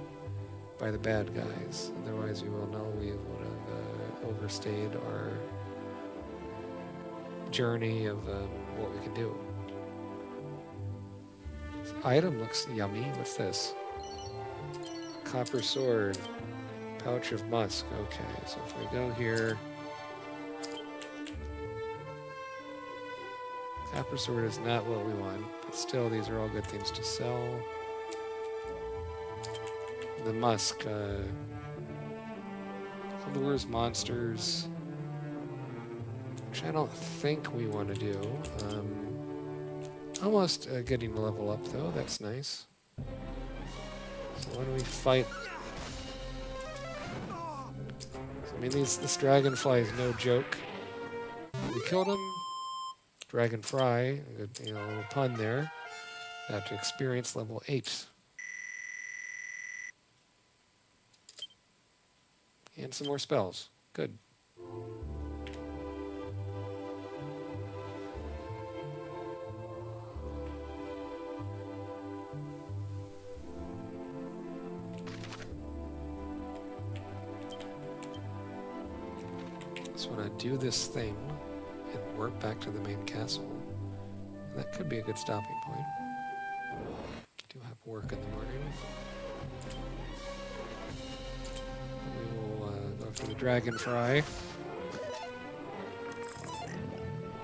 by the bad guys. Otherwise we will know we would have overstayed our journey of what we can do. This item looks yummy. What's this? Copper sword. Pouch of musk. Okay, so if we go here... Copper sword is not what we want, but still these are all good things to sell. The musk, lures monsters, which I don't think we want to do. Almost getting a level up though, that's nice. So why don't we fight? So, I mean, this dragonfly is no joke. We killed him. Dragonfly, a good, you know, a little pun there. Got to experience level 8. And some more spells. Good. So when I do this thing, and work back to the main castle. And that could be a good stopping point. Do have work in the morning. We will go for the dragonfly.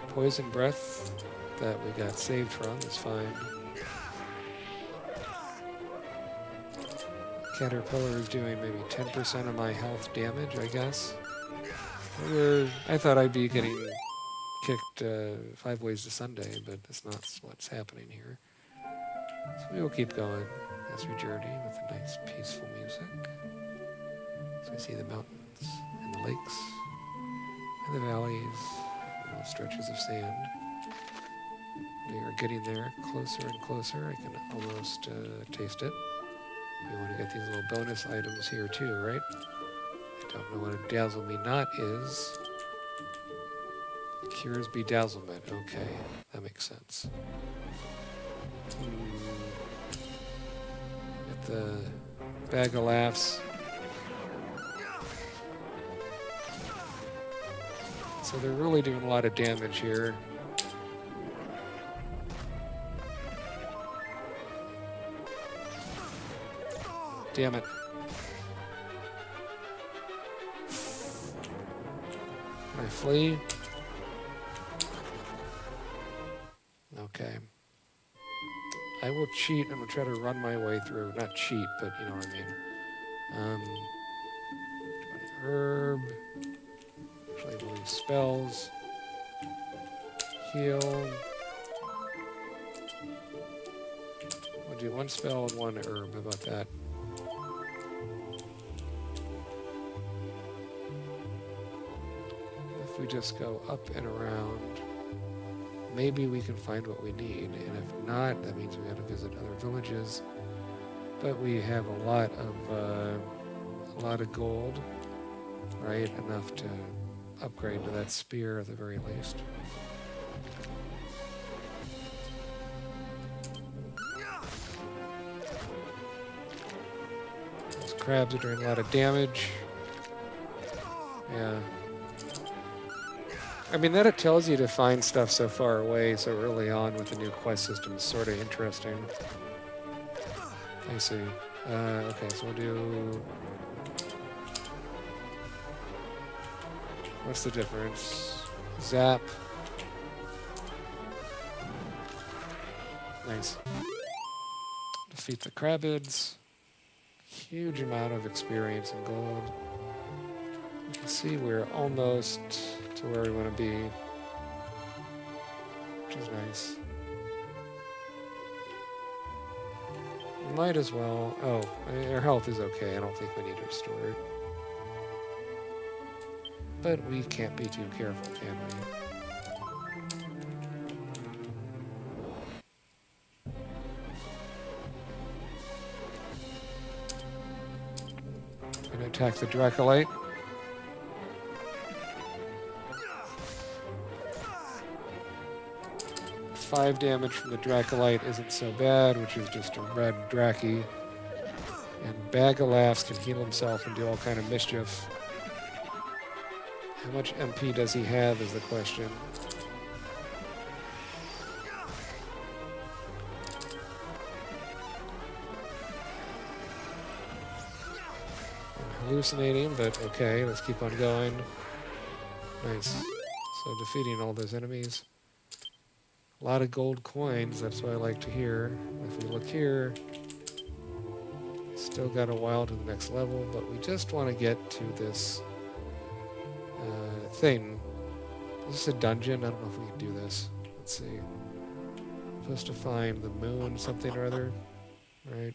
Poison breath that we got saved from is fine. Caterpillar is doing maybe 10% of my health damage, I guess. I thought I'd be getting kicked 5 ways to Sunday, but that's not what's happening here. So we will keep going as we journey with the nice peaceful music. So we see the mountains and the lakes and the valleys, little stretches of sand. We are getting there, closer and closer. I can almost taste it. We want to get these little bonus items here too, right? I don't know what a dazzle me not is. Cures bedazzlement. Okay, that makes sense. Get the bag of laughs. So they're really doing a lot of damage here. Damn it. Can I flee? Okay. I will cheat and will try to run my way through. Not cheat, but you know what I mean. 20 herb. Actually, we'll use spells. Heal. We'll do one spell and one herb. How about that? If we just go up and around, maybe we can find what we need, and if not, that means we have to visit other villages. But we have a lot of gold, right? Enough to upgrade to that spear at the very least. Those crabs are doing a lot of damage. Yeah. I mean, that it tells you to find stuff so far away, so early on with the new quest system is sort of interesting. I see. Okay, so we'll do... What's the difference? Zap. Nice. Defeat the crabids. Huge amount of experience and gold. You can see we're almost to where we want to be, which is nice. We might as well... Oh, our health is okay. I don't think we need to restore it. But we can't be too careful, can we? Gonna attack the Dracolite. 5 damage from the Dracolite isn't so bad, which is just a red Draki. And Bag of Laughs can heal himself and do all kind of mischief. How much MP does he have is the question. I'm hallucinating, but okay, let's keep on going. Nice. So defeating all those enemies. A lot of gold coins, that's what I like to hear. If we look here, still got a while to the next level, but we just want to get to this thing. Is this a dungeon? I don't know if we can do this. Let's see. I'm supposed to find the moon something or other, right?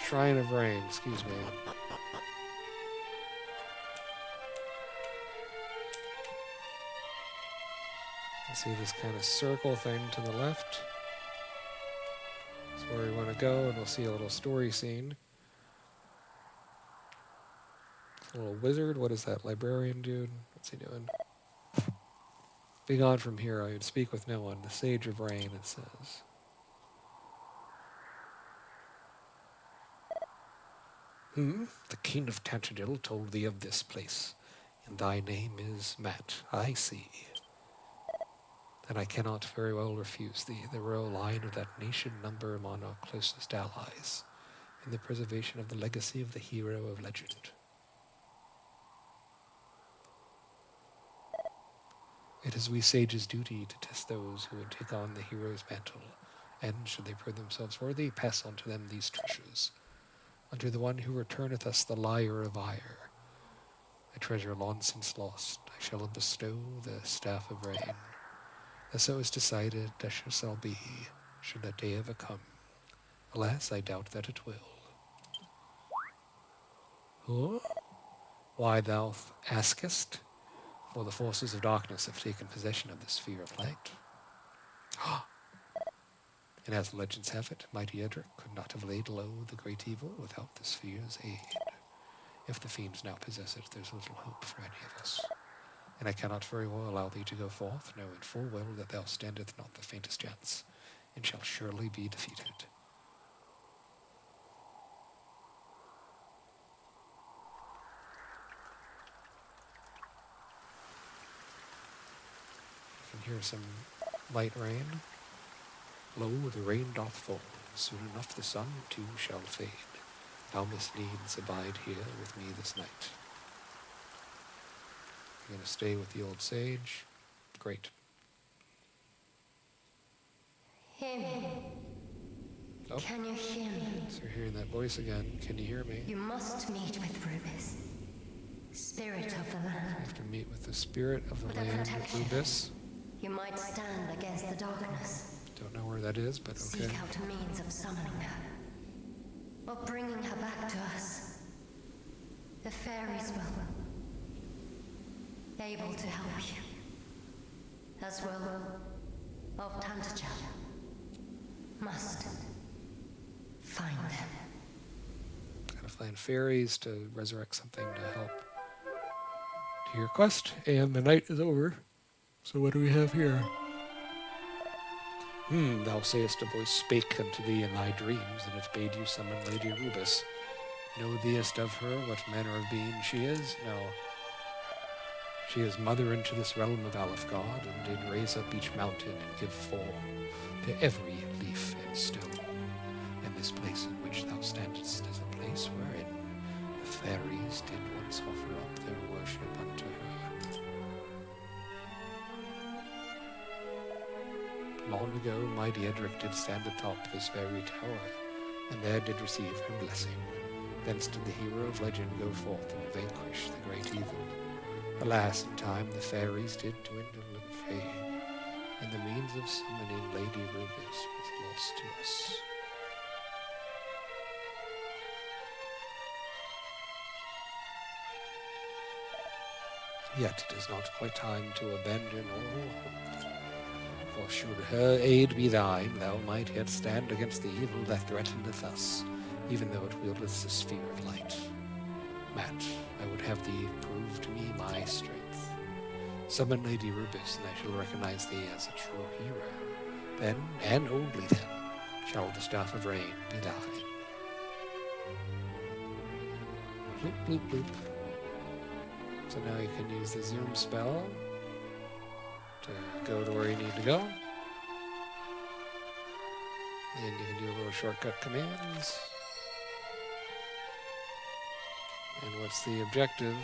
Shrine of Rain, excuse me. See this kind of circle thing to the left. That's where we want to go, and we'll see a little story scene. A little wizard. What is that? Librarian dude? What's he doing? Be gone from here. I would speak with no one. The Sage of Rain, it says. The King of Tantadil told thee of this place, and thy name is Matt. I see. And I cannot very well refuse thee, the royal line of that nation number among our closest allies, in the preservation of the legacy of the hero of legend. It is we sages' duty to test those who would take on the hero's mantle, and, should they prove themselves worthy, pass on to them these treasures. Unto the one who returneth us the lyre of ire, a treasure long since lost, I shall bestow the staff of rain. As so is decided, that shall be, should that day ever come. Alas, I doubt that it will. Huh? why thou askest? For the forces of darkness have taken possession of the sphere of light. And as the legends have it, mighty Edric could not have laid low the great evil without the sphere's aid. If the fiends now possess it, there's little hope for any of us. And I cannot very well allow thee to go forth, knowing full well that thou standeth not the faintest chance, and shall surely be defeated. You can hear some light rain. Lo, the rain doth fall. Soon enough the sun too shall fade. Thou must needs abide here with me this night. You're going to stay with the old sage? Great. Hear me. Oh, Can you hear me? so you're hearing that voice again. Can you hear me? You must meet with Rubis, spirit of the You land. have to meet with the spirit of the With a land, protection. Rubis. You might stand against the darkness. Don't know where that is, but okay. Seek out a means of summoning her. Or bringing her back to us. The fairies will. Able to help you. As well of Tantachel. Must find them. Gotta find fairies to resurrect something to help to your quest. And the night is over. So what do we have here? Thou sayest a voice spake unto thee in thy dreams, and it bade you summon Lady Rubis. Know theest of her what manner of being she is? No. She is mother into this realm of Alefgard, and did raise up each mountain and give form to every leaf and stone. And this place in which thou standest is a place wherein the fairies did once offer up their worship unto her. Long ago, mighty Edric did stand atop this very tower, and there did receive her blessing. Thence did the hero of legend go forth and vanquish the great evil. Alas, in time the fairies did dwindle and fade, and the means of summoning Lady Rubis was lost to us. Yet it is not quite time to abandon all hope. For should her aid be thine, thou might yet stand against the evil that threateneth us, even though it wieldeth the sphere of light. Matt, I would have thee prove to me my strength. Summon Lady Rubis, and I shall recognize thee as a true hero. Then, and only then, shall the staff of rain be thine. Bloop, bloop, bloop. So now you can use the zoom spell to go to where you need to go. And you can do a little shortcut commands. And what's the objective?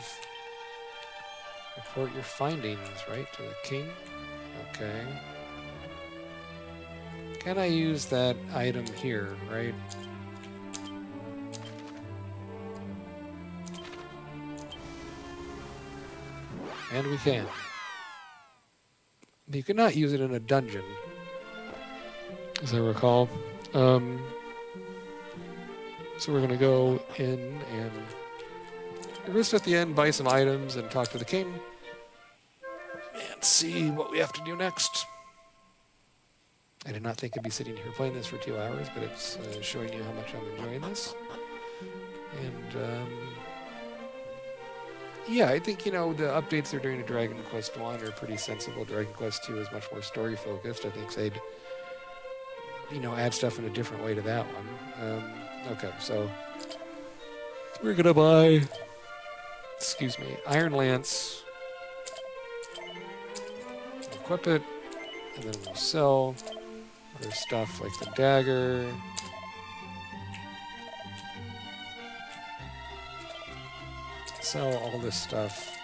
Report your findings, right, to the king? Okay. Can I use that item here, right? And we can. But you cannot use it in a dungeon, as I recall. So we're going to go in and just at the end buy some items and talk to the king and see what we have to do next. I did not think I'd be sitting here playing this for 2 hours, but it's showing you how much I'm enjoying this. And yeah, I think, the updates they're doing to Dragon Quest 1 are pretty sensible. Dragon Quest 2 is much more story focused. I think they'd, add stuff in a different way to that one. Okay, so we're going to buy, Iron Lance, equip it, and then we'll sell other stuff like the dagger. Sell all this stuff.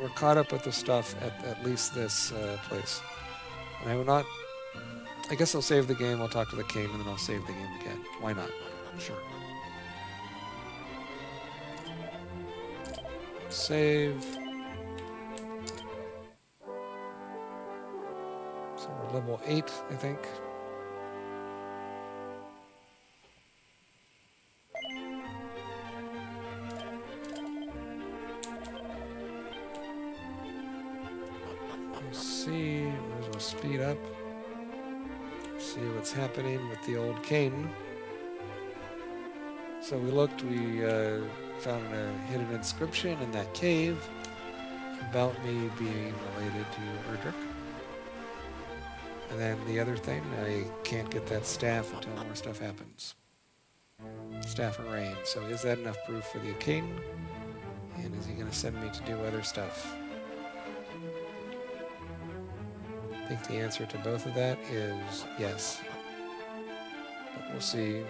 We're caught up with the stuff at least this place. And I will not... I guess I'll save the game, I'll talk to the king, and then I'll save the game again. Why not? Sure. Save. So we're level 8, I think. see. Might as well speed up. See what's happening with the old cane. So we looked, we found a hidden inscription in that cave about me being related to Erdrick. And then the other thing, I can't get that staff until more stuff happens. Staff of Rain. So is that enough proof for the king? And is he going to send me to do other stuff? I think the answer to both of that is yes. But we'll see.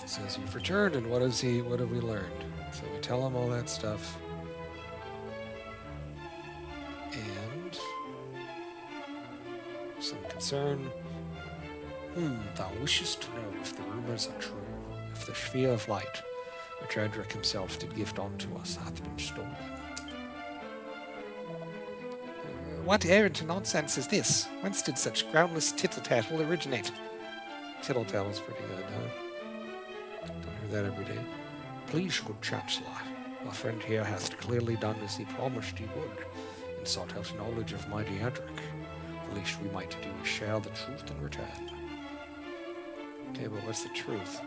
It says you've returned, and what have we learned? So we tell him all that stuff. And some concern. Thou wishest to know if the rumors are true, if the sphere of light, which Erdrick himself did gift unto us, hath been stolen. What errant nonsense is this? Whence did such groundless tittle-tattle originate? Tittle-tattle is pretty good, huh? Don't hear that every day. Please, good Chancellor, our friend here hath clearly done as he promised he would, and sought out knowledge of mighty Erdrick. The least we might do is share the truth in return. Okay, but what's the truth?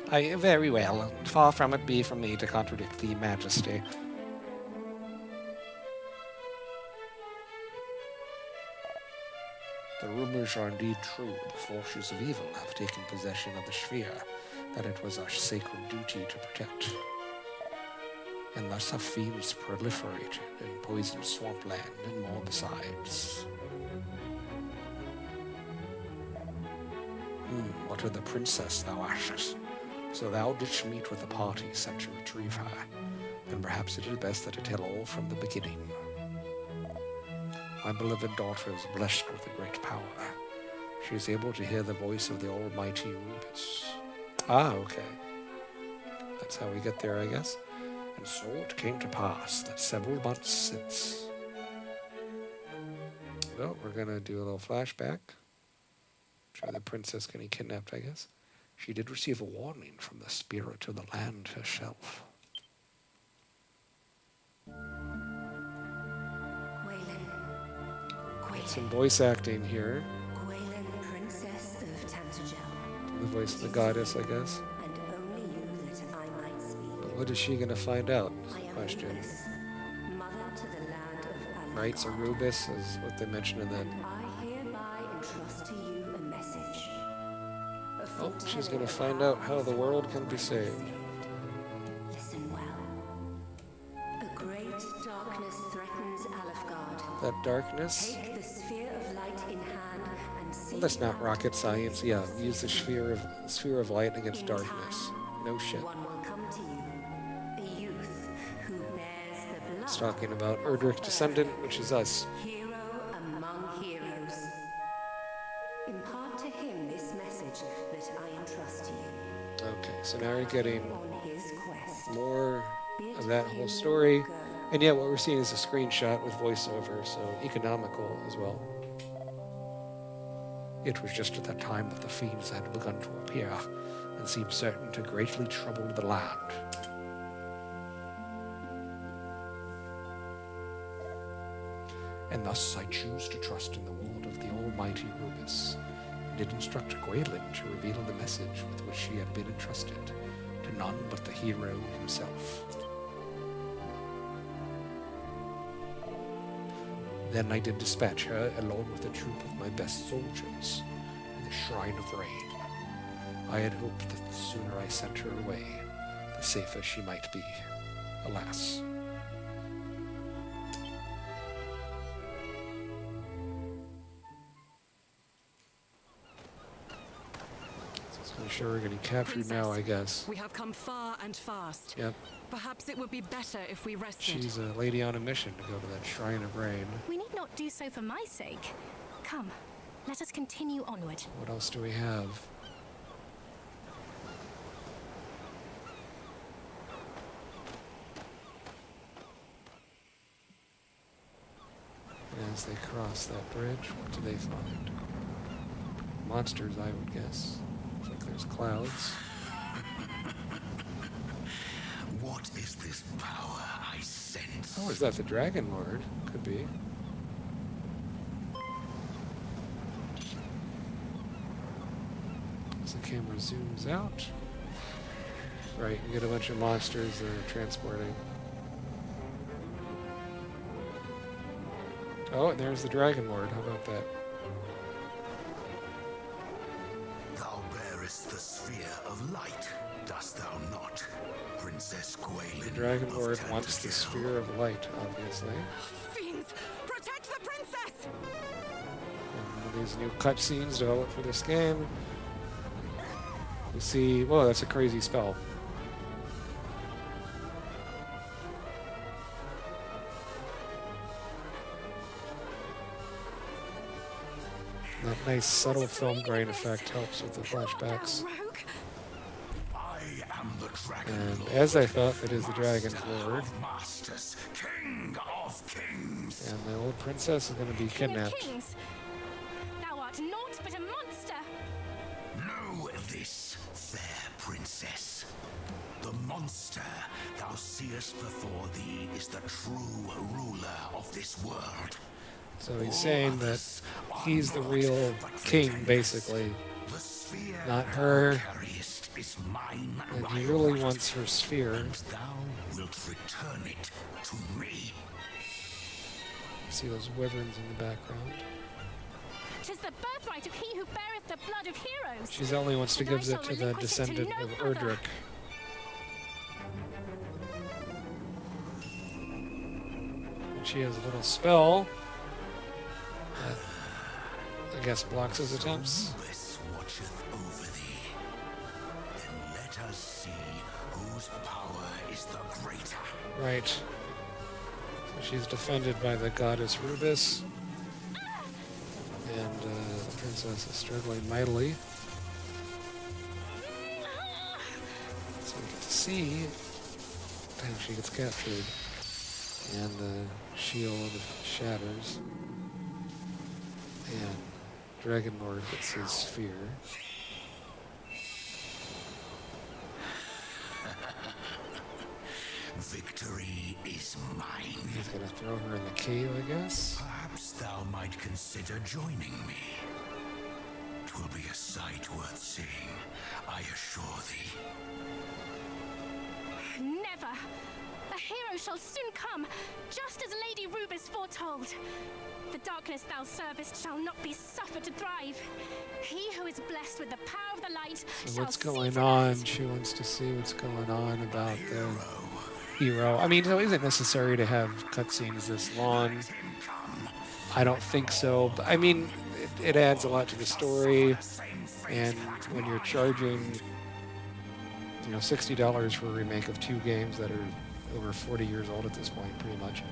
Very well. Far from it be from me to contradict thee, Majesty. The rumors are indeed true. The forces of evil have taken possession of the sphere that it was our sacred duty to protect. And thus have fiends proliferated in poisoned swampland and more besides. What of the princess, thou askest? So thou didst meet with a party sent to retrieve her. Then perhaps it is best that I tell all from the beginning. My beloved daughter is blessed with a great power. She is able to hear the voice of the almighty Rubus. Ah, okay. That's how we get there, I guess. And so it came to pass that several months since... Well, we're going to do a little flashback. Try the princess getting kidnapped, I guess. She did receive a warning from the spirit of the land herself. Some voice acting here. Princess of Tantagel. The voice of the goddess, I guess. And only you that I might speak. But what is she going to find out? Is the question. Mother to the land of Rights of Rubus is what they mentioned in that. I hereby entrust to you a message. Oh, she's going to find out how the world can be saved. Listen well. A great darkness threatens Alefgard. That darkness? Take the sphere of light in hand and see. Well, that's not rocket science. Yeah, use the sphere of light against darkness. No shit. One will come to you. A youth who bears the blood. It's talking about Erdrick descendant, which is us. Hero among heroes. Impart to him this message that I entrust to you. Okay, so now we're getting On his quest. more of that whole story. And yet what we're seeing is a screenshot with voiceover, so economical as well. It was just at that time that the fiends had begun to appear, and seemed certain to greatly trouble the land. And thus I choose to trust in the word of the almighty Rubus, and did instruct Gwaelin to reveal the message with which she had been entrusted, to none but the hero himself. Then I did dispatch her, along with a troop of my best soldiers, to the Shrine of Rain. I had hoped that the sooner I sent her away, the safer she might be. Alas. So I'm sure we're getting captured now, I guess. We have come far and fast. Yep. Perhaps it would be better if we rested. She's a lady on a mission to go to that Shrine of Rain. We need not do so for my sake. Come, let us continue onward. What else do we have? And as they cross that bridge, what do they find? Monsters, I would guess. Looks like there's clouds. What is Is this power I sense? Oh, is that the Dragon Lord? Could be. As the camera zooms out. Right, you get a bunch of monsters that are transporting. Oh, and there's the Dragon Lord. How about that? Thou bearest the sphere of light, dost thou not, Princess Gwaelin? The Dragon of Lord wants the Tantegel? sphere of light, obviously. Fiends! Protect the princess! And one of these new cutscenes developed for this game. You see, whoa, that's a crazy spell. That nice subtle film grain effect helps with the flashbacks. Rogue? I am the Dragon And Lord, as I thought, it is the Dragon's Master Lord. of Masters, King of Kings. And the old princess is going to be King of kidnapped. Kings. Thou art naught but a monster. Know this, fair princess. The monster thou seest before thee is the true ruler of this world. So he's saying that he's the real king, basically, The sphere not her. thou carriest is mine And by he really right, wants her sphere. and thou wilt return it to me. See those wyverns in the background. 'Tis the birthright of he who beareth the blood of heroes. She only wants to And I give it shall to the relinquish it to descendant no of other. Erdrick. And she has a little spell that I guess blocks his attempts. Anubis watcheth over thee. Then let us see whose power is the greater. Right. So she's defended by the goddess Rubis. And the princess is struggling mightily. So we get to see how she gets captured. And the shield shatters. And Dragon Lord gets his sphere. Victory is mine. He's gonna throw her in the cave, I guess. Perhaps thou might consider joining me. 'Twill be a sight worth seeing, I assure thee. Never. A hero shall soon come, just as Lady Rubis foretold. The darkness thou servest shall not be suffered to thrive. He who is blessed with the power of the light So shall what's see going to on? that. She wants to see what's going on about the hero. I mean, so is it necessary to have cutscenes this long? I don't think so. But I mean, it adds a lot to the story. And when you're charging, $60 for a remake of two games that are over 40 years old at this point, pretty much,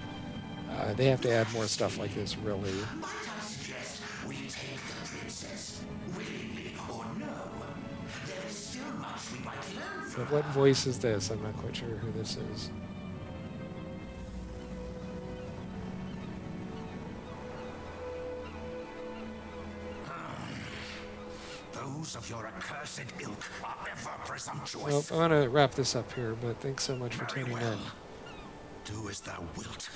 they have to add more stuff like this, really. But what voice is this? I'm not quite sure who this is. Those of your accursed ilk are ever presumptuous. Well, I want to wrap this up here, but thanks so much for Very tuning well. in. Do as thou wilt.